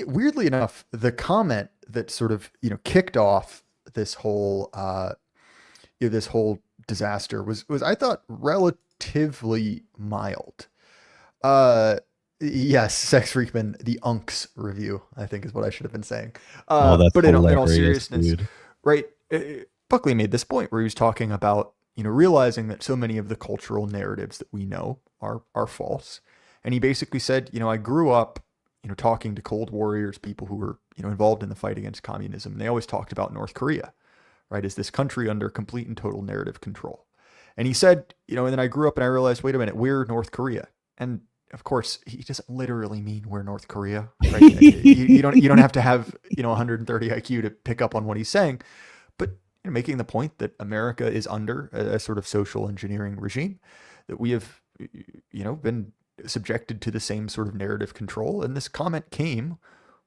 Weirdly enough, the comment that sort of kicked off this whole disaster was I thought relatively mild. Uh, yes, Sex Freakman, the Unks review, I think is what I should have been saying. Oh, that's But in all hilarious, seriousness, dude. right? Buckley made this point where he was talking about realizing that so many of the cultural narratives that we know are false, and he basically said, I grew up, talking to Cold Warriors, people who were involved in the fight against communism. And they always talked about North Korea, right, as this country under complete and total narrative control. And he said, and then I grew up and I realized, wait a minute, we're North Korea. And of course, he doesn't literally mean we're North Korea, right? You don't have to have 130 IQ to pick up on what he's saying, but making the point that America is under a sort of social engineering regime, that we have been subjected to the same sort of narrative control. And this comment came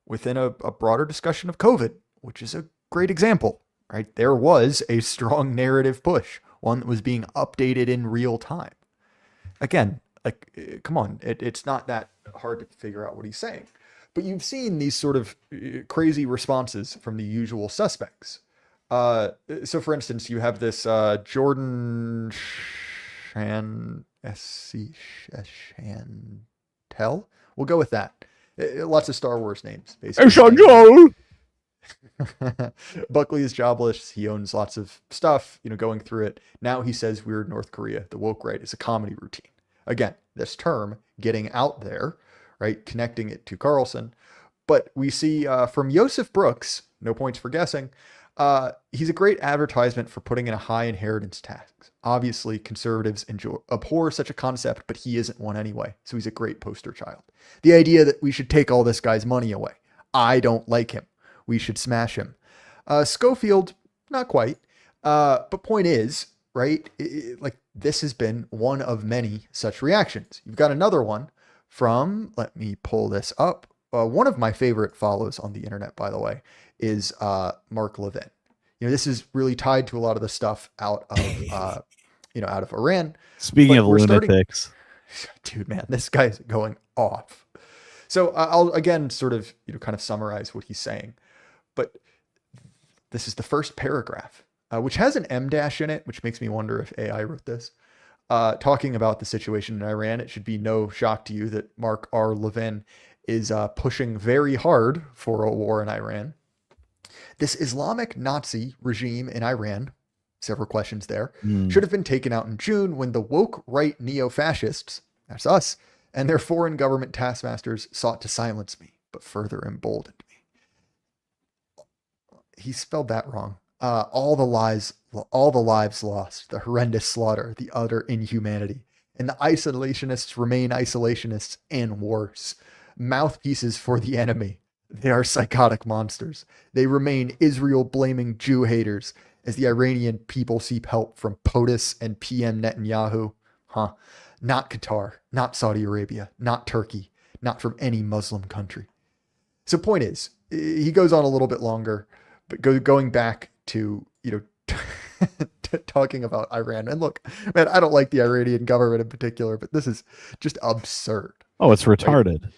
within a broader discussion of COVID, which is a great example, right? There was a strong narrative push, one that was being updated in real time. Again, like, come on, it's not that hard to figure out what he's saying. But you've seen these sort of crazy responses from the usual suspects. So, for instance, you have this Jordan Chantel. We'll go with that. Lots of Star Wars names, basically. Buckley is jobless. He owns lots of stuff, going through it. Now he says we're North Korea. The woke right is a comedy routine. Again, this term getting out there, right? Connecting it to Carlson. But we see from Joseph Brooks, no points for guessing, he's a great advertisement for putting in a high inheritance tax. Obviously, conservatives abhor such a concept, but he isn't one anyway. So he's a great poster child. The idea that we should take all this guy's money away. I don't like him. We should smash him. Schofield, not quite. But point is, right, like this has been one of many such reactions. You've got another one from, let me pull this up. One of my favorite follows on the internet, by the way, is Mark Levin. This is really tied to a lot of the stuff out of, out of Iran. Speaking of lunatics, dude, man, this guy's going off. So I'll again sort of, kind of summarize what he's saying. But this is the first paragraph which has an M dash in it, which makes me wonder if AI wrote this, talking about the situation in Iran. It should be no shock to you that Mark R. Levin is pushing very hard for a war in Iran. This Islamic Nazi regime in Iran, several questions there, Mm. should have been taken out in June when the woke right neo fascists, that's us, and their foreign government taskmasters sought to silence me, but further emboldened me. He spelled that wrong. All the lives lost, the horrendous slaughter, the utter inhumanity. And the isolationists remain isolationists and worse. Mouthpieces for the enemy. They are psychotic monsters. They remain Israel blaming Jew haters as the Iranian people seek help from POTUS and PM Netanyahu. Huh. Not Qatar, not Saudi Arabia, not Turkey, not from any Muslim country. So point is, he goes on a little bit longer, but going back to, talking about Iran. And look, man, I don't like the Iranian government in particular, but this is just absurd. Oh, it's Right? retarded.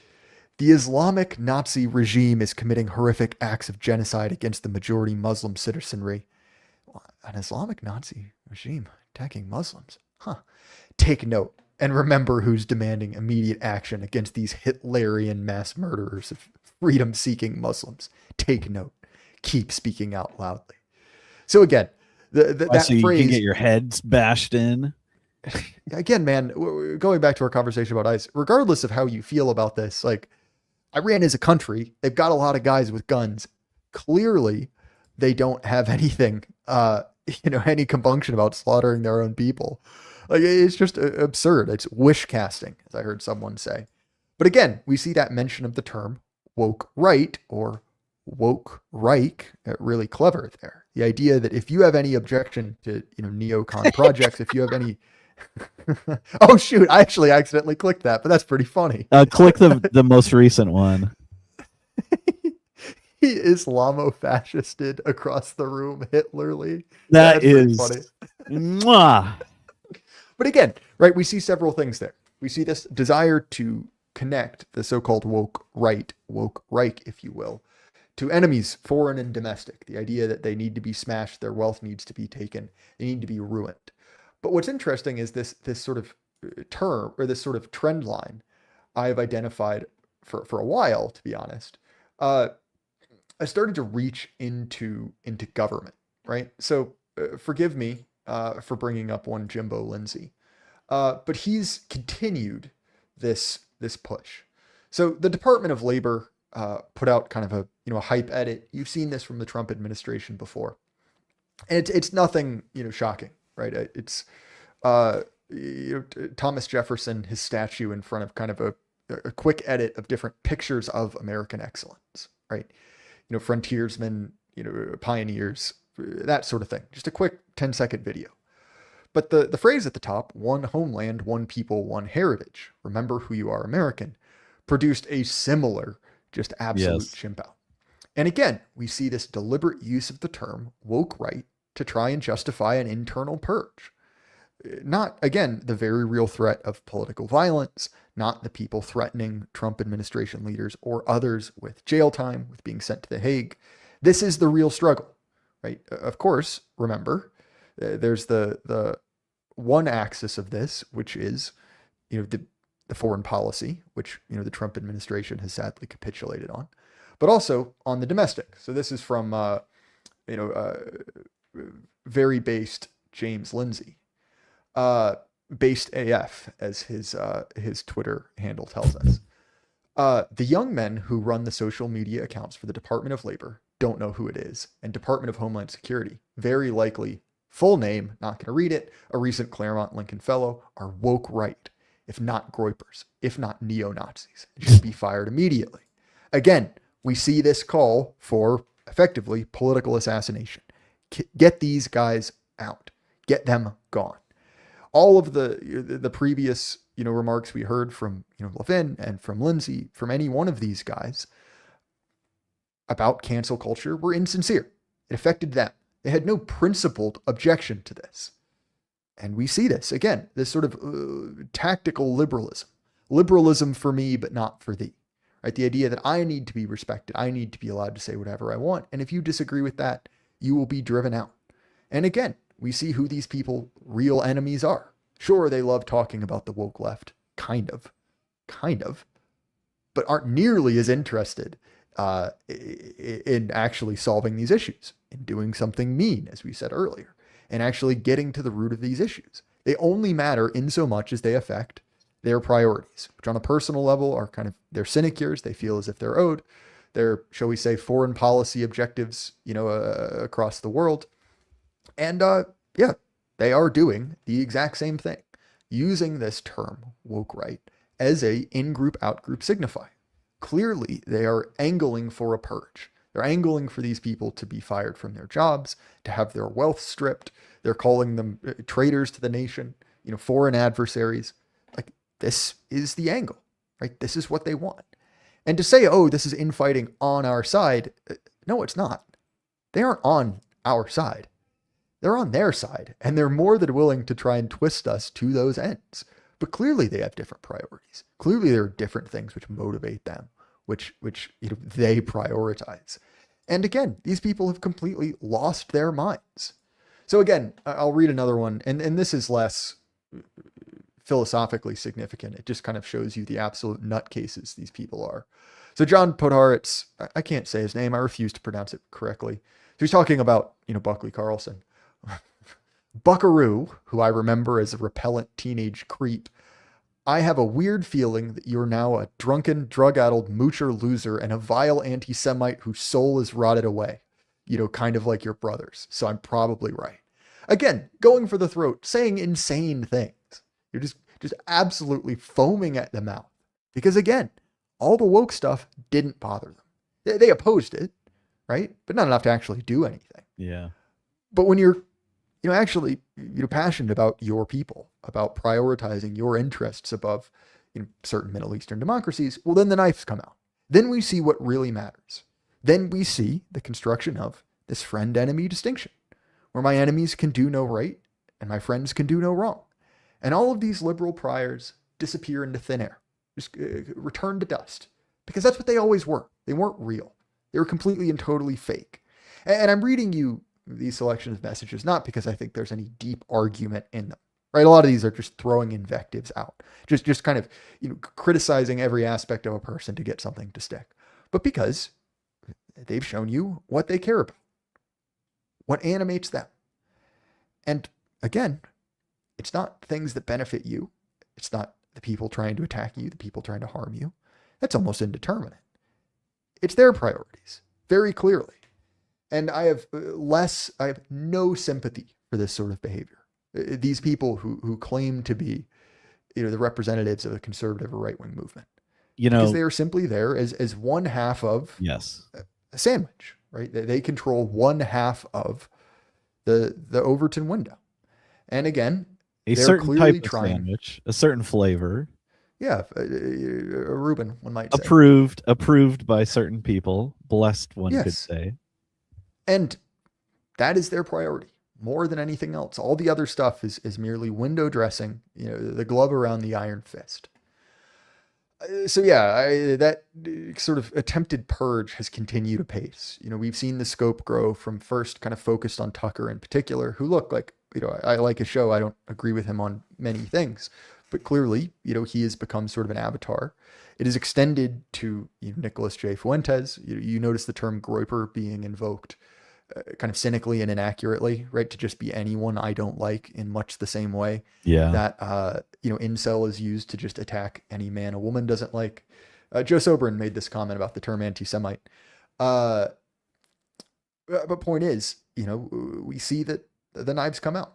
The Islamic Nazi regime is committing horrific acts of genocide against the majority Muslim citizenry. An Islamic Nazi regime attacking Muslims? Huh. Take note and remember who's demanding immediate action against these Hitlerian mass murderers of freedom-seeking Muslims. Take note. Keep speaking out loudly. So again, that So you phrase can get your heads bashed in. again, man, going back to our conversation about ICE, regardless of how you feel about this, like Iran is a country, they've got a lot of guys with guns. Clearly, they don't have anything, any compunction about slaughtering their own people. Like it's just absurd. It's wish casting, as I heard someone say. But again, we see that mention of the term woke right or woke Reich, really clever there. The idea that if you have any objection to, neocon projects, if you have any, oh shoot, I actually accidentally clicked that, but that's pretty funny. Click the most recent one. He Islamo-fascisted across the room, Hitlerly. That That's pretty is, funny. mwah. But again, right, we see several things there. We see this desire to connect the so-called woke right, woke Reich, if you will, to enemies, foreign and domestic. The idea that they need to be smashed, their wealth needs to be taken, they need to be ruined. But what's interesting is this sort of term or this sort of trend line I've identified for a while, to be honest. I started to reach into government, right? So forgive me for bringing up one Jimbo Lindsay, but he's continued this push. So the Department of Labor put out kind of a hype edit. You've seen this from the Trump administration before, and it's nothing shocking, right? It's Thomas Jefferson, his statue in front of kind of a quick edit of different pictures of American excellence, right? Frontiersmen, pioneers, that sort of thing. Just a quick 10-second video. But the phrase at the top, one homeland, one people, one heritage, remember who you are, American, produced a similar, just absolute Yes. chimp out. And again, we see this deliberate use of the term woke right to try and justify an internal purge. Not, again, the very real threat of political violence, not the people threatening Trump administration leaders or others with jail time, with being sent to The Hague. This is the real struggle, right? Of course, remember, there's the one axis of this, which is, the foreign policy, which, the Trump administration has sadly capitulated on, but also on the domestic. So this is from, very based James Lindsay. Based AF, as his Twitter handle tells us. The young men who run the social media accounts for the Department of Labor don't know who it is, and Department of Homeland Security, very likely, full name, not going to read it, a recent Claremont Lincoln Fellow, are woke right, if not groypers, if not neo-Nazis, and should be fired immediately. Again, we see this call for, effectively, political assassination. Get these guys out. Get them gone. All of the previous remarks we heard from Levin and from Lindsay, from any one of these guys about cancel culture were insincere. It affected them. They had no principled objection to this. And we see this again, this sort of tactical liberalism. Liberalism for me, but not for thee. Right? The idea that I need to be respected. I need to be allowed to say whatever I want. And if you disagree with that, you will be driven out. And again, we see who these people real enemies are. Sure, they love talking about the woke left, kind of, but aren't nearly as interested in actually solving these issues, in doing something mean, as we said earlier, and actually getting to the root of these issues. They only matter in so much as they affect their priorities, which on a personal level are kind of their sinecures. They feel as if they're owed their, shall we say, foreign policy objectives, across the world. And yeah, they are doing the exact same thing, using this term woke right as a in-group, out-group signifier. Clearly, they are angling for a purge. They're angling for these people to be fired from their jobs, to have their wealth stripped. They're calling them traitors to the nation, foreign adversaries. Like, this is the angle, right? This is what they want. And to say, oh, this is infighting on our side, no, it's not. They aren't on our side. They're on their side, and they're more than willing to try and twist us to those ends. But clearly they have different priorities. Clearly there are different things which motivate them, which they prioritize. And again, these people have completely lost their minds. So again, I'll read another one, and this is less philosophically significant. It just kind of shows you the absolute nutcases these people are. So John Podhoretz, I can't say his name. I refuse to pronounce it correctly. So he's talking about, Buckley Carlson. Buckaroo, who I remember as a repellent teenage creep, I have a weird feeling that you're now a drunken, drug-addled moocher loser and a vile anti-Semite whose soul is rotted away. Kind of like your brothers. So I'm probably right. Again, going for the throat, saying insane things. You're just absolutely foaming at the mouth. Because again, all the woke stuff didn't bother them. They opposed it, right? But not enough to actually do anything. Yeah. But when you're actually, passionate about your people, about prioritizing your interests above, certain Middle Eastern democracies, well, then the knives come out. Then we see what really matters. Then we see the construction of this friend-enemy distinction, where my enemies can do no right and my friends can do no wrong. And all of these liberal priors disappear into thin air, just return to dust, because that's what they always were. They weren't real. They were completely and totally fake. And I'm reading you these selections of messages, not because I think there's any deep argument in them, right? A lot of these are just throwing invectives out, just kind of, criticizing every aspect of a person to get something to stick, but because they've shown you what they care about, what animates them. And again, it's not things that benefit you. It's not the people trying to attack you, the people trying to harm you. That's almost indeterminate. It's their priorities, very clearly. And I have no sympathy for this sort of behavior. These people who claim to be, the representatives of a conservative or right-wing movement, because they are simply there as one half of yes, a sandwich, right? They control one half of the Overton window. And again, a they're certain clearly type of trying, sandwich, a certain flavor. Yeah, a Reuben, one might say. Approved by certain people, blessed, one could say. And that is their priority more than anything else. All the other stuff is merely window dressing, the glove around the iron fist. So yeah, that sort of attempted purge has continued apace. We've seen the scope grow from first kind of focused on Tucker in particular, who look like, I like his show. I don't agree with him on many things, but clearly, he has become sort of an avatar. It is extended to Nicholas J. Fuentes. You notice the term groyper being invoked kind of cynically and inaccurately, right? To just be anyone I don't like, in much the same way that, incel is used to just attack any man a woman doesn't like. Joe Sobran made this comment about the term anti-Semite. But point is, we see that the knives come out.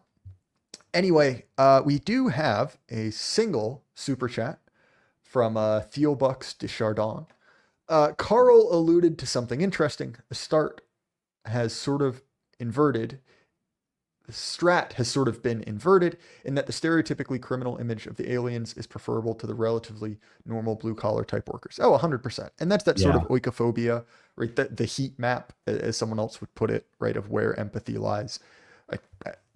Anyway, we do have a single super chat from Theobucks de Chardon. Karl alluded to something interesting. The start has sort of inverted. The strat has sort of been inverted in that the stereotypically criminal image of the aliens is preferable to the relatively normal blue-collar type workers. Oh, 100%. And that's that sort of oikophobia, right? The heat map, as someone else would put it, right, of where empathy lies.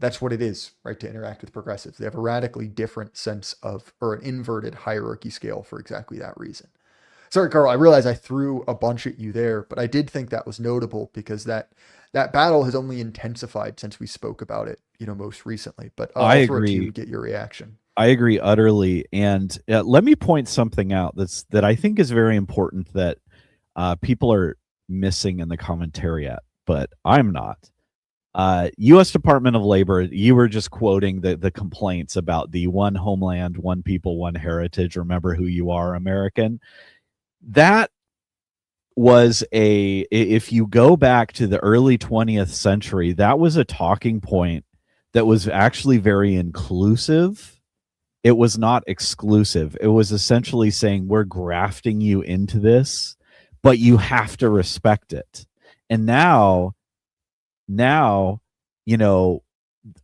That's what it is, right, to interact with progressives. They have a radically different sense of, or an inverted hierarchy scale for exactly that reason. Sorry, Carl. I realize I threw a bunch at you there, but I did think that was notable because that battle has only intensified since we spoke about it, most recently. But I I'll throw it to you agree. and get your reaction. I agree utterly. And let me point something out that I think is very important that people are missing in the commentariat, but I'm not. U.S. Department of Labor, you were just quoting the complaints about the one homeland, one people, one heritage. Remember who you are, American. That was if you go back to the early 20th century, that was a talking point that was actually very inclusive. It was not exclusive. It was essentially saying we're grafting you into this, but you have to respect it. And now, you know,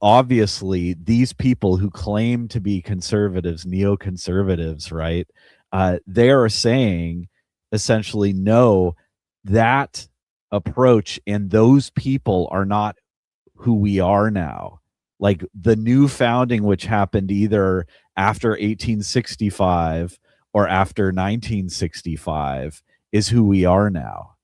obviously these people who claim to be conservatives, neoconservatives, right? They are saying essentially, no, that approach and those people are not who we are now. Like the new founding, which happened either after 1865 or after 1965, is who we are now.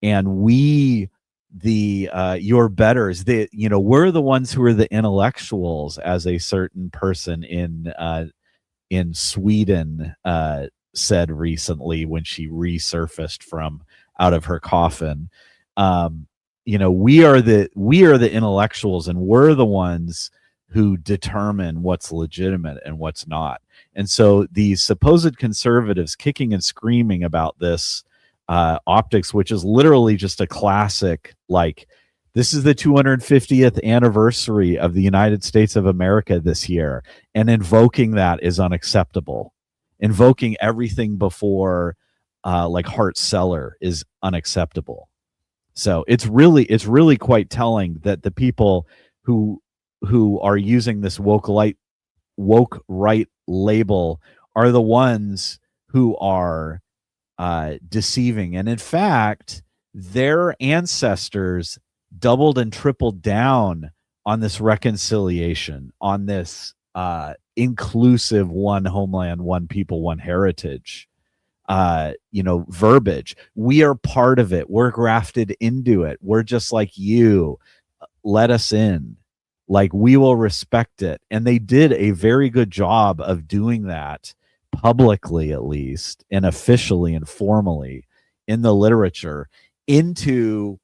And we, the your betters, we're the ones who are the intellectuals, as a certain person in Sweden said recently when she resurfaced from out of her coffin. We are the intellectuals, and we're the ones who determine what's legitimate and what's not. And so these supposed conservatives kicking and screaming about this optics, which is literally just a classic, like, this is the 250th anniversary of the United States of America this year, and invoking that is unacceptable. Invoking everything before like Hart Celler is unacceptable. So it's really quite telling that the people who are using this woke right label are the ones who are deceiving. And in fact, their ancestors doubled and tripled down on this reconciliation, on this inclusive one homeland, one people, one heritage verbiage. We are part of it. We're grafted into it. We're just like you. Let us in. Like, we will respect it. And they did a very good job of doing that publicly, at least, and officially and formally in the literature into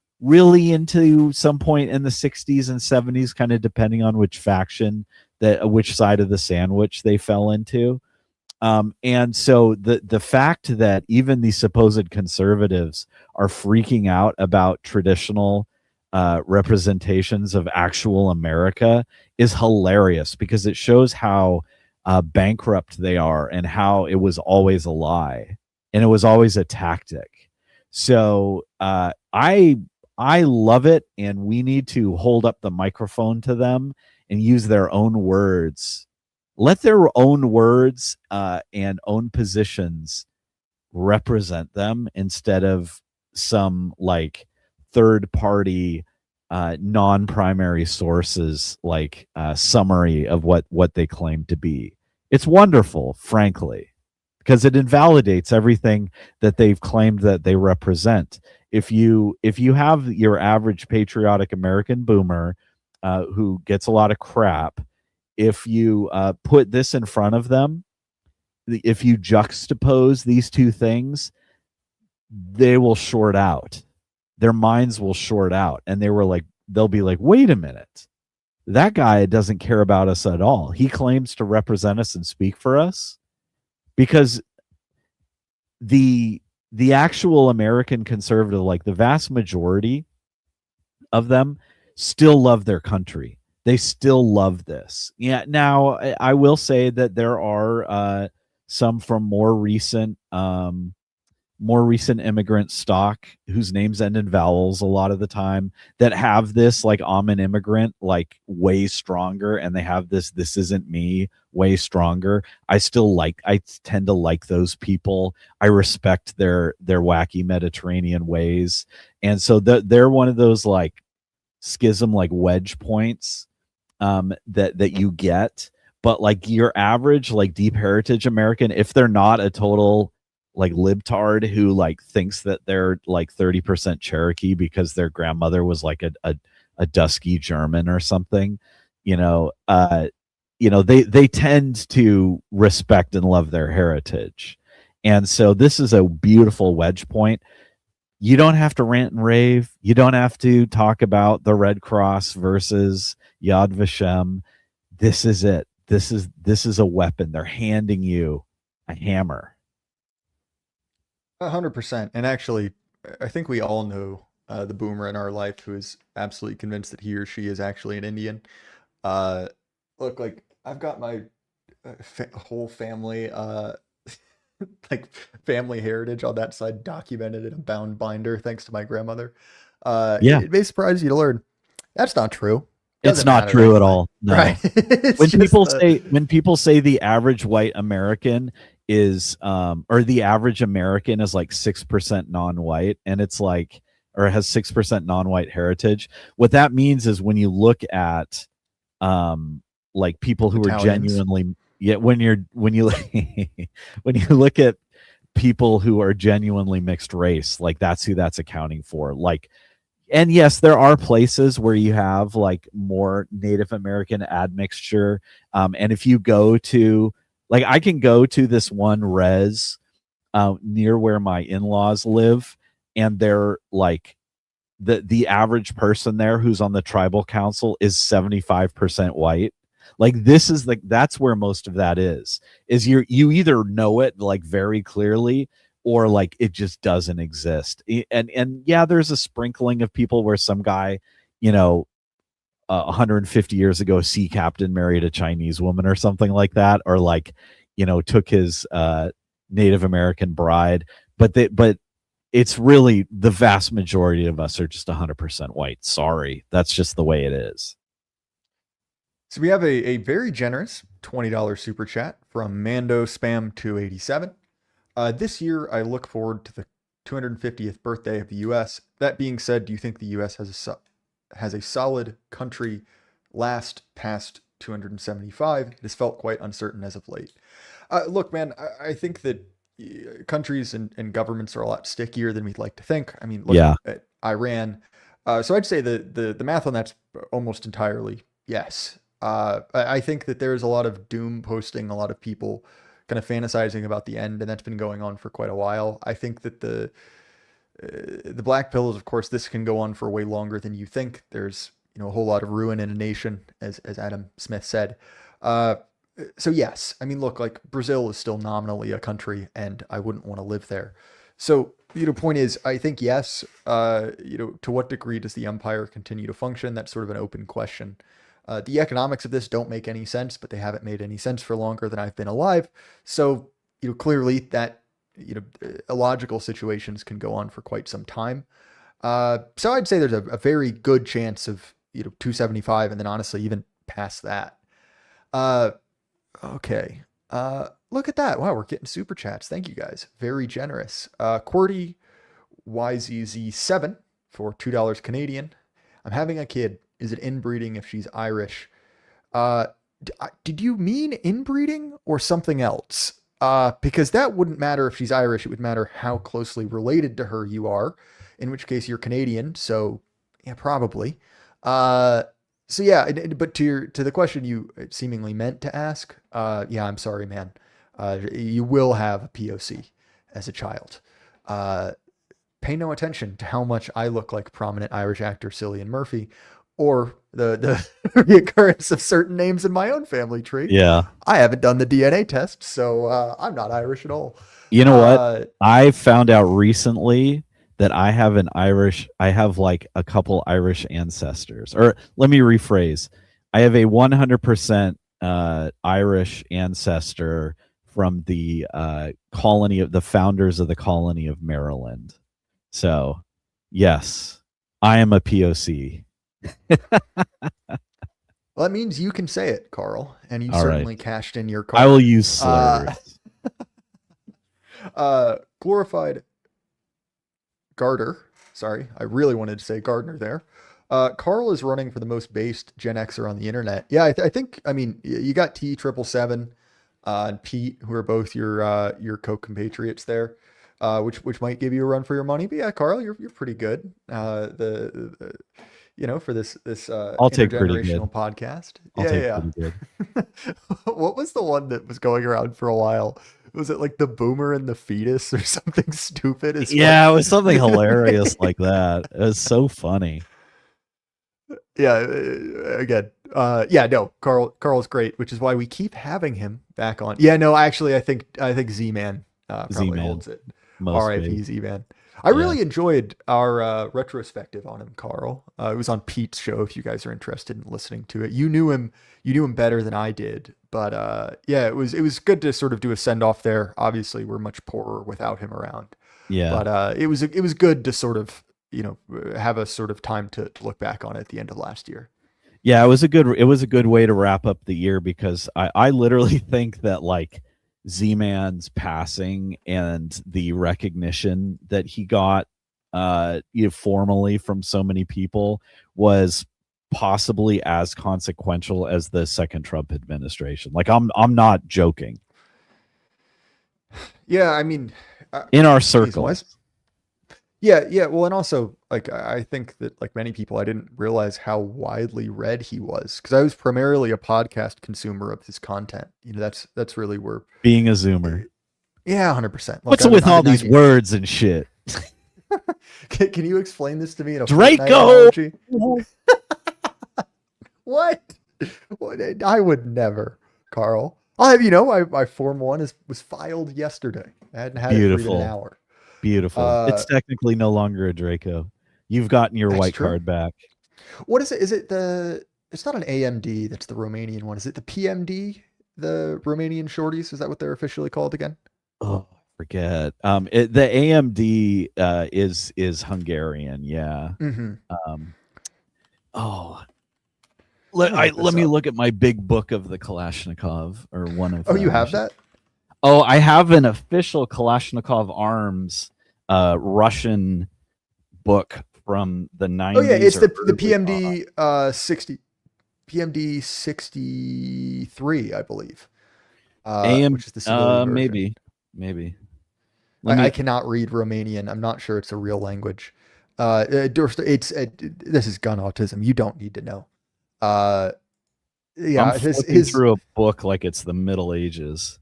some point in the 60s and 70s, kind of depending on which faction, which side of the sandwich they fell into. And so the fact that even these supposed conservatives are freaking out about traditional representations of actual America is hilarious, because it shows how bankrupt they are and how it was always a lie and it was always a tactic. So I love it, and we need to hold up the microphone to them and use their own words. Let their own words and own positions represent them, instead of some like third party non-primary sources like summary of what they claim to be. It's wonderful, frankly, because it invalidates everything that they've claimed that they represent. If you have your average patriotic American boomer who gets a lot of crap, if you put this in front of them, if you juxtapose these two things, they will short out. Their minds will short out, and they'll be like, wait a minute, that guy doesn't care about us at all. He claims to represent us and speak for us, because the actual American conservative, like the vast majority of them, still love their country. They still love this. Yeah. Now, I will say that there are some from more recent immigrant stock whose names end in vowels a lot of the time, that have this, like, I'm an immigrant, like, way stronger, and they have this isn't me way stronger. I tend to like those people. I respect their wacky Mediterranean ways. And so they're one of those, like, schism, like, wedge points that you get. But like your average, like, deep heritage American, if they're not a total like libtard who like thinks that they're like 30% Cherokee because their grandmother was like a dusky German or something, you know, they tend to respect and love their heritage. And so this is a beautiful wedge point. You don't have to rant and rave. You don't have to talk about the Red Cross versus Yad Vashem. This is it. This is a weapon. They're handing you a hammer. 100%. And actually, I think we all know the boomer in our life who is absolutely convinced that he or she is actually an Indian. Uh, Look, like I've got my whole family, like family heritage on that side documented in a bound binder, thanks to my grandmother. Yeah, It may surprise you to learn that's not true. it's Doesn't not matter true at anyway, all. right? No. It's When just people the say when people say the average white American is or the average American is like 6% non-white, and it's like, or has 6% non-white heritage, what that means is when you look at like people who are Italians. genuinely, yeah, when you when you look at people who are genuinely mixed race, like that's who that's accounting for. Like, and yes, there are places where you have like more Native American admixture. And if you go to, like, I can go to this one res near where my in-laws live, and they're like, the average person there who's on the tribal council is 75% white. Like, this is like, that's where most of that is you either know it like very clearly, or like it just doesn't exist. And yeah, there's a sprinkling of people where some guy, you know, 150 years ago, sea captain married a Chinese woman or something like that, or like, you know, took his Native American bride. But it's really, the vast majority of us are just 100% white. Sorry, that's just the way it is. So we have a very generous $20 super chat from Mando Spam 287. This year, I look forward to the 250th birthday of the U.S. That being said, do you think the U.S. has a solid country last past 275? It has felt quite uncertain as of late. Look, man, I think that countries and governments are a lot stickier than we'd like to think. I mean, look Yeah. at Iran. So I'd say the math on that's almost entirely yes. I think that there's a lot of doom posting, a lot of people kind of fantasizing about the end, and that's been going on for quite a while. I think that the black pill is, of course, this can go on for way longer than you think. There's a whole lot of ruin in a nation, as Adam Smith said. Uh, so yes, I mean, look, like Brazil is still nominally a country, and I wouldn't want to live there. So point is, I think yes. To what degree does the empire continue to function? That's sort of an open question. The economics of this don't make any sense, but they haven't made any sense for longer than I've been alive. So, clearly that, illogical situations can go on for quite some time. So I'd say there's a very good chance of, 275, and then honestly, even past that. Uh, okay. Look at that. Wow, we're getting super chats. Thank you guys. Very generous. QWERTY YZZ7 for $2 Canadian. I'm having a kid. Is it inbreeding if she's Irish? Uh, did you mean inbreeding or something else? Because that wouldn't matter if she's Irish. It would matter how closely related to her you are, in which case you're Canadian. So yeah, probably. Uh, so yeah, but to the question you seemingly meant to ask, yeah, I'm sorry, man. You will have a POC as a child. Uh, Pay no attention to how much I look like prominent Irish actor Cillian Murphy, or the reoccurrence of certain names in my own family tree. Yeah. I haven't done the DNA test, so I'm not Irish at all. You know what? Uh, I found out recently that I have like a couple Irish ancestors. Or let me rephrase. I have a 100% Irish ancestor from the colony of the founders of the colony of Maryland. So, yes, I am a POC. well, that means you can say it, Karl, and you All right. certainly cashed in your I will card. use slurs. Glorified Garter. Sorry, I really wanted to say Gardner there. Karl is running for the most based Gen Xer on the internet. Yeah, I think. I mean, you got T777. and Pete, who are both your co-compatriots there, which might give you a run for your money. But yeah, Carl, you're pretty good. For this I'll take pretty good. intergenerational podcast. I'll Yeah, take yeah, pretty good. yeah. What was the one that was going around for a while? Was it like the boomer and the fetus or something stupid as fuck? Yeah, it was something hilarious like that. It was so funny. Yeah, again, yeah, no, Carl's great, which is why we keep having him back on. Yeah, no, actually, I think Z-Man probably Z-Man, holds it. most R.I.P. big. Z-Man. I Yeah. really enjoyed our retrospective on him, Carl. It was on Pete's show. If you guys are interested in listening to it, you knew him better than I did, but yeah, it was good to sort of do a send off there. Obviously, we're much poorer without him around, Yeah. but it was good to sort of have a sort of time to look back on it at the end of last year. Yeah, it was a good way to wrap up the year because I literally think that like Z-Man's passing and the recognition that he got formally from so many people was possibly as consequential as the second Trump administration. Like I'm not joking. Yeah, I mean, In our geez, why? circles. Yeah, yeah. Well, and also, like, I think that, like many people, I didn't realize how widely read he was because I was primarily a podcast consumer of his content. That's really where, Being a zoomer. yeah, 100%. Like, What's I'm with I'm all in these 90. words and shit? Can you explain this to me in a Fortnite Draco. analogy? What? What? I would never, Carl. My Form One was filed yesterday. I hadn't had it for even an Beautiful. hour. Beautiful. Uh, It's technically no longer a Draco. You've gotten your that's white true. card back. What is it? Is it the? It's not an AMD. That's the Romanian one. Is it the PMD? The Romanian shorties? Is that what they're officially called again? Oh, I forget. The AMD is Hungarian. Yeah. Mm-hmm. Um, oh, Let let me I look let this me up. look at my big book of the Kalashnikov or one of Oh, you them. I have should. that? Oh, I have an official Kalashnikov arms Russian book from the Oh yeah, 90s it's or the early PMD 63, I believe. AM. Which is the civilian version. Maybe. Let I me. cannot read Romanian. I'm not sure it's a real language. This is gun autism. You don't need to know. Uh, I'm yeah, flipping through a book like it's the Middle Ages.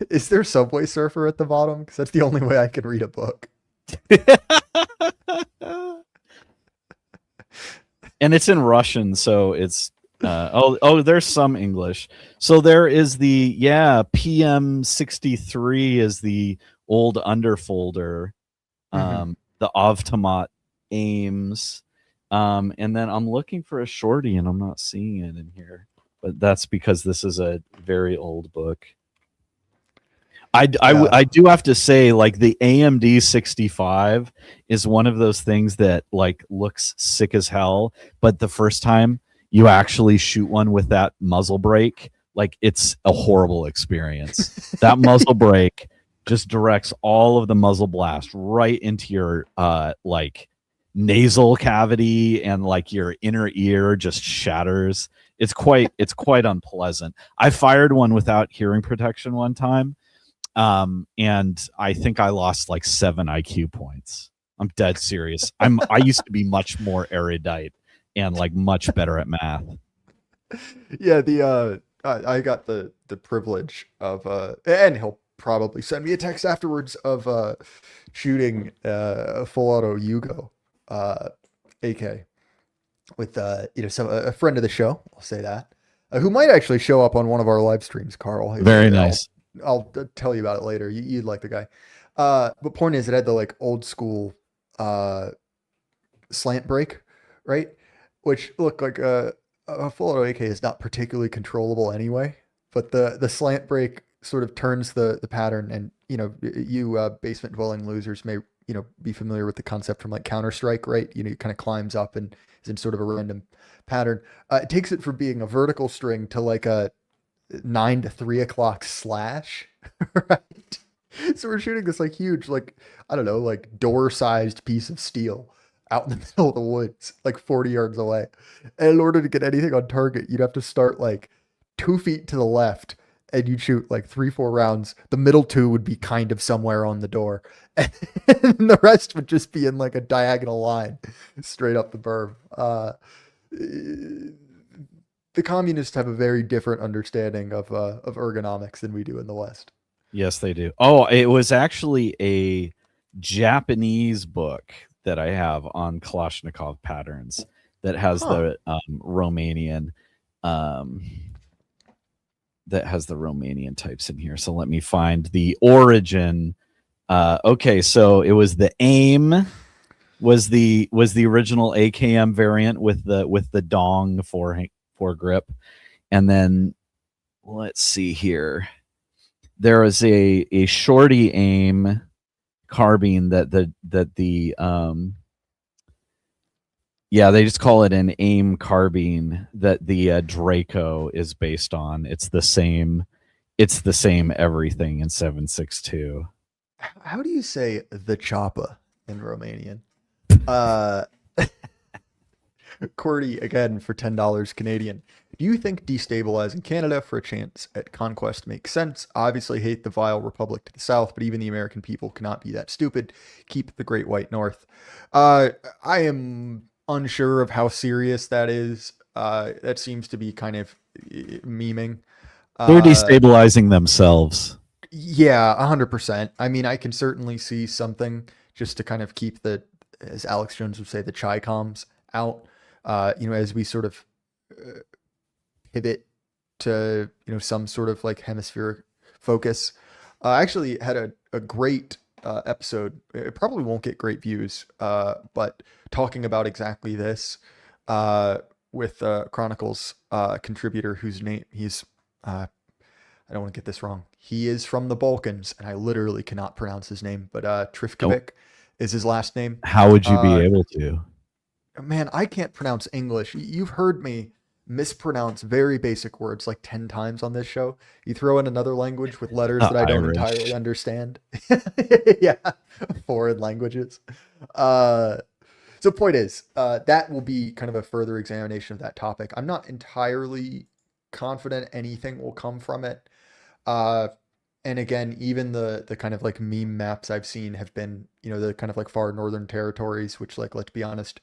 Is there Subway Surfer at the bottom? Because that's the only way I can read a book. And it's in Russian, so it's there's some English. So there is the PM63 is the old underfolder, Hmm. the Avtomat aims, and then I'm looking for a shorty and I'm not seeing it in here, but that's because this is a very old book. Yeah. I do have to say, like, the AMD 65 is one of those things that like looks sick as hell, but the first time you actually shoot one with that muzzle brake, like it's a horrible experience. That muzzle brake just directs all of the muzzle blast right into your like nasal cavity, and like your inner ear just shatters. It's quite unpleasant. I fired one without hearing protection one time, and I think I lost like 7 IQ points. I'm dead serious. I used to be much more erudite and like much better at math. Yeah, I got the privilege of and he'll probably send me a text afterwards of shooting a full auto Yugo uh AK with some a friend of the show, I'll say that. Who might actually show up on one of our live streams, Carl. Very I'll nice. I'll tell you about it later. You'd like the guy. But point is, it had the like old school uh slant brake, right? Which look like a full auto AK is not particularly controllable anyway, but the slant brake sort of turns the pattern, and you basement dwelling losers may be familiar with the concept from like Counter Strike, right? It kind of climbs up and is in sort of a random pattern. It takes it from being a vertical string to like a 9 to 3 o'clock slash, right? So we're shooting this like huge, like, I don't know, like door sized piece of steel out in the middle of the woods, like 40 yards away. And in order to get anything on target, you'd have to start like 2 feet to the left and you'd shoot like 3, 4 rounds, the middle two would be kind of somewhere on the door. And the rest would just be in like a diagonal line straight up the berm. The communists have a very different understanding of ergonomics than we do in the West. Yes, they do. Oh, it was actually a Japanese book that I have on Kalashnikov patterns that has Huh. the Romanian um, types in here. So let me find the origin. Okay, so it was the AIM was the original AKM variant with the dong for grip, and then let's see here. There was a shorty aim carbine that the yeah, they just call it an aim carbine that the Draco is based on. It's the same everything in 7.62. How do you say the choppa in Romanian? Uh, Cordy again for $10 Canadian. Do you think destabilizing Canada for a chance at conquest makes sense? Obviously, hate the vile republic to the south, but even the American people cannot be that stupid. Keep the Great White North. Uh, I am unsure of how serious that is. That seems to be kind of memeing. They're Uh, destabilizing themselves. yeah, 100%. I mean, I can certainly see something just to kind of keep the, as Alex Jones would say, the chai coms out. As we sort of pivot to some sort of like hemispheric focus. I actually had a great episode. It probably won't get great views, but talking about exactly this uh, with Chronicles contributor whose name he's. I don't want to get this wrong. He is from the Balkans, and I literally cannot pronounce his name, but Don't. Trifkovic is his last name. How would you be Uh, able to? Man, I can't pronounce English. You've heard me mispronounce very basic words like 10 times on this show. You throw in another language with letters that I don't entirely Irish. understand. Yeah, foreign languages. Uh, so point is, that will be kind of a further examination of that topic. I'm not entirely confident anything will come from it. Uh, and again, even the kind of like meme maps I've seen have been, the kind of like far northern territories, which like let's be honest,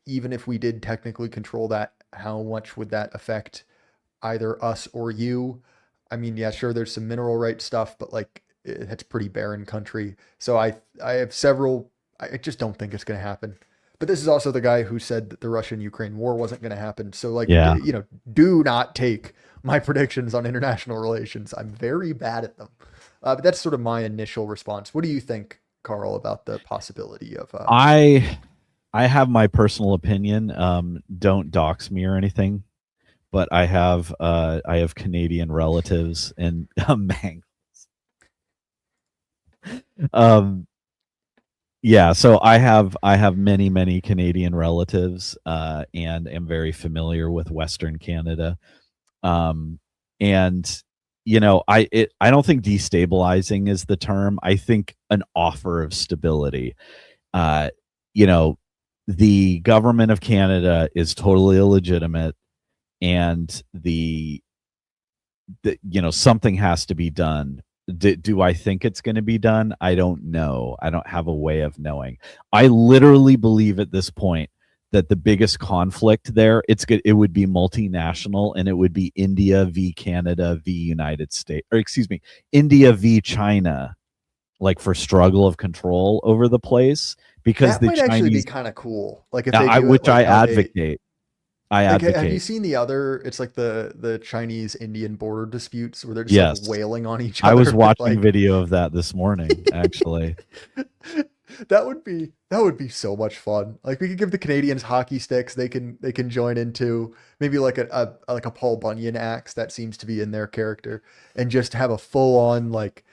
even if we did technically control that, how much would that affect either us or you? I mean, yeah, sure, there's some mineral right stuff, but like it's pretty barren country. So I have several. I just don't think it's going to happen. But this is also the guy who said that the Russian-Ukraine war wasn't going to happen. So like, Yeah. do not take my predictions on international relations. I'm very bad at them. But that's sort of my initial response. What do you think, Carl, about the possibility of I I have my personal opinion. Don't dox me or anything, but I have Canadian relatives in um yeah, so I have many Canadian relatives, and am very familiar with Western Canada. Um and I don't think destabilizing is the term. I think an offer of stability. Uh you know the government of Canada is totally illegitimate, and something has to be done. Do I think it's going to be done? I don't know. I don't have a way of knowing. I literally believe at this point that the biggest conflict there, it would be multinational, and it would be India v Canada v United States, or excuse me, India v China, like for struggle of control over the place, because that the might actually be Chinese, kind of cool. Like if they I do it which like I how they advocate. I like have you advocate. seen the other it's like the Chinese Indian border disputes where they're just like Yes. wailing on each I was other with watching like video of that this morning, actually. that would be so much fun. Like we could give the Canadians hockey sticks. They can join into maybe like a Paul Bunyan axe that seems to be in their character, and just have a full on like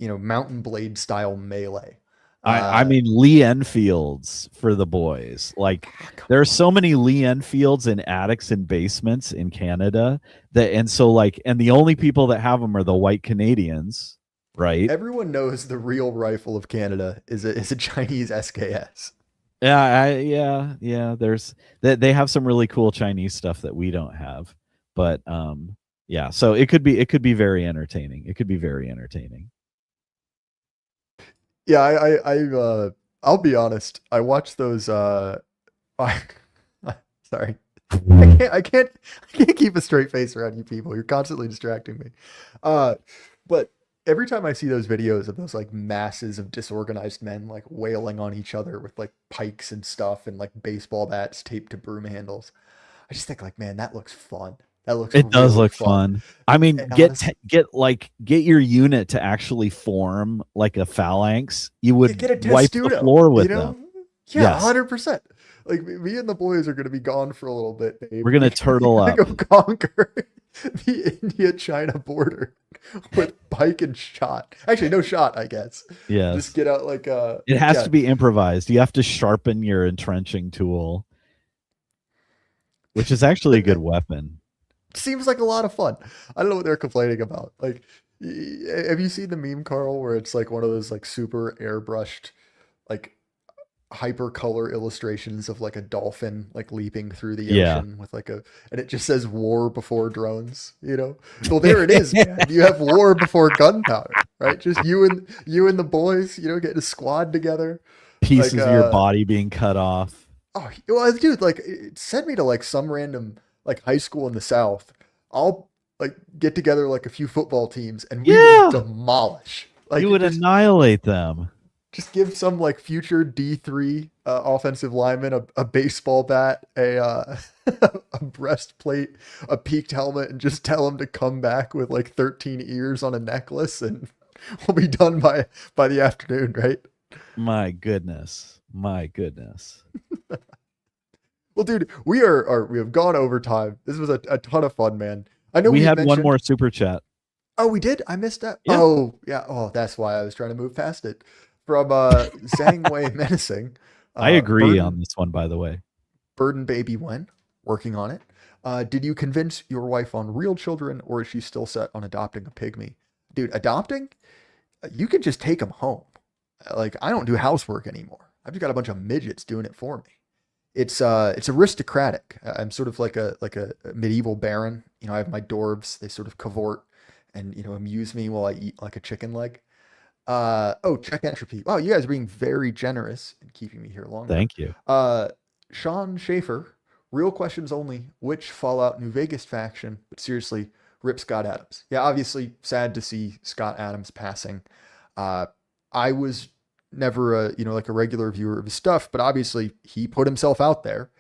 mountain blade style melee. I Uh, mean Lee Enfields for the boys. Like Come there are on. so many Lee Enfields in attics and basements in Canada and the only people that have them are the white Canadians, right? Everyone knows the real rifle of Canada is a Chinese SKS. Yeah. They have some really cool Chinese stuff that we don't have, but Yeah, so it could be very entertaining. It could be very entertaining. Yeah, I'll be honest. I watch those. I, sorry, I can't keep a straight face around you people. You're constantly distracting me. Uh, but every time I see those videos of those like masses of disorganized men like wailing on each other with like pikes and stuff and like baseball bats taped to broom handles, I just think like, man, that looks fun. That looks It does really look fun. fun. I mean, And honest, get your unit to actually form like a phalanx. You would get a wipe the testudo, floor you with them. know? Yeah, Yes, 100%. Like me and the boys are gonna be gone for a little bit, Dave. we're We gonna we turtle gotta up. go conquer the India-China border with pike and shot. Actually, no shot, I guess. Just Yes, get out like it has yeah. to be improvised. You have to sharpen your entrenching tool, which is actually a good That weapon. seems like a lot of fun. I don't know what they're complaining about. Like, have you seen the meme, Carl, where it's like one of those like super airbrushed like hypercolor illustrations of like a dolphin like leaping through the Yeah. ocean with like a and it just says war before drones, you know? Well, there it is, man. You have war before gunpowder, right? Just you and the boys, you know, getting a squad together. Like Pieces of your body being cut off. oh well dude, like send me to like some random like high school in the South. I'll like get together like a few football teams and we will Yeah, demolish. you Like would annihilate them. just give some like future D3 offensive lineman a baseball bat, a breastplate, a peaked helmet, and just tell him to come back with like 13 ears on a necklace, and we'll be done by the afternoon, right? My goodness. My goodness. Well, dude, we have gone overtime. This was a ton of fun, man. I know We we had had one mentioned. more super chat. Oh, we did. I missed that. Yeah, Oh, yeah. Oh, that's why I was trying to move past it. From Zhang Wei menacing, I agree on burden this one, by the way. Burden baby when working on it. Did you convince your wife on real children, or is she still set on adopting a pygmy? Dude, adopting, you can just take them home. Like I don't do housework anymore. I've just got a bunch of midgets doing it for me. It's aristocratic. I'm sort of like a medieval baron. You know, I have my dwarves. They sort of cavort and you know amuse me while I eat like a chicken leg. Oh, check entropy. Wow, you guys are being very generous in keeping me here longer. Thank you. Uh, Sean Schaefer, real questions only. Which Fallout New Vegas faction? But seriously, rip Scott Adams. Yeah, obviously sad to see Scott Adams passing. Uh, I was never a you know like a regular viewer of his stuff, but obviously he put himself out there,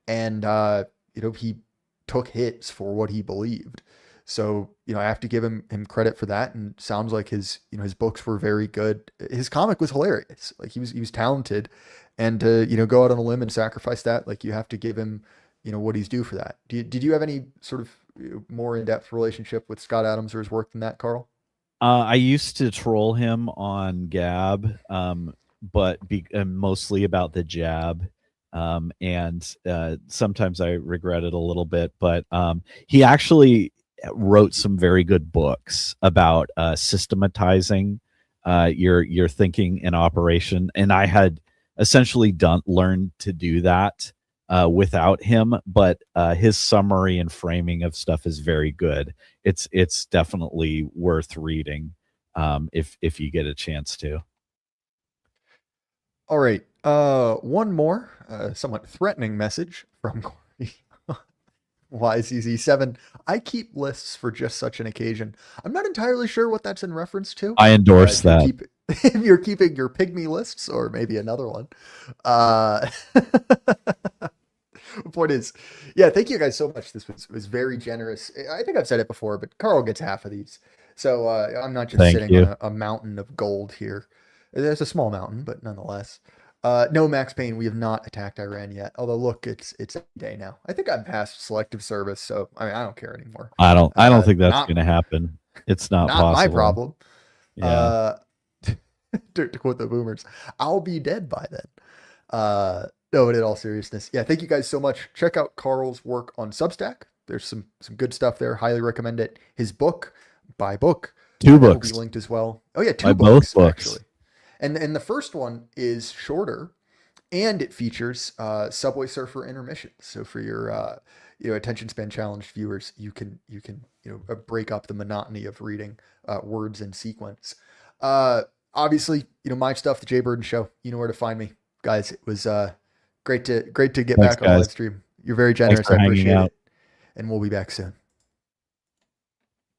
and you know he took hits for what he believed. So you know I have to give him credit for that. And sounds like his you know his books were very good. His comic was hilarious. Like he was talented, and to you know go out on a limb and sacrifice that, like you have to give him you know what he's due for that. Did you have any sort of more in depth relationship with Scott Adams or his work than that, Carl? I used to troll him on Gab, mostly about the jab. And sometimes I regret it a little bit, but he actually wrote some very good books about systematizing your thinking and operation. And I had essentially done learned to do that without him, but his summary and framing of stuff is very good. It's definitely worth reading if you get a chance to. All right. One more, somewhat threatening message from Corey. YZZ7. I keep lists for just such an occasion. I'm not entirely sure what that's in reference to. I endorse If you're that. keep if you're keeping your pygmy lists or maybe another one. Uh point is, yeah, thank you guys so much. This was very generous. I think I've said it before, but Carl gets half of these. So I'm not just Thank sitting on you. a mountain of gold here. There's a small mountain, but nonetheless. No, Max Payne, we have not attacked Iran yet. Although, look, it's every day now. I think I'm past selective service, so I mean, I don't care anymore. I don't think that's Not going to happen. It's not not my possible. problem. Yeah. Uh, to quote the boomers, I'll be dead by then. No, but in all seriousness, yeah, thank you guys so much. Check out Carl's work on Substack. There's some good stuff there. Highly recommend it. His book, by book, Two that will be books. linked as well. Oh yeah, By two both books books. actually. And the first one is shorter and it features Subway Surfer intermissions. So for your attention span challenged viewers, you can break up the monotony of reading words in sequence. Obviously, my stuff, the Jay Burden Show. You know where to find me, guys. It was great to get Thanks, back on a guys. live stream. You're very Thanks generous. I for hanging appreciate out. it, and we'll be back soon.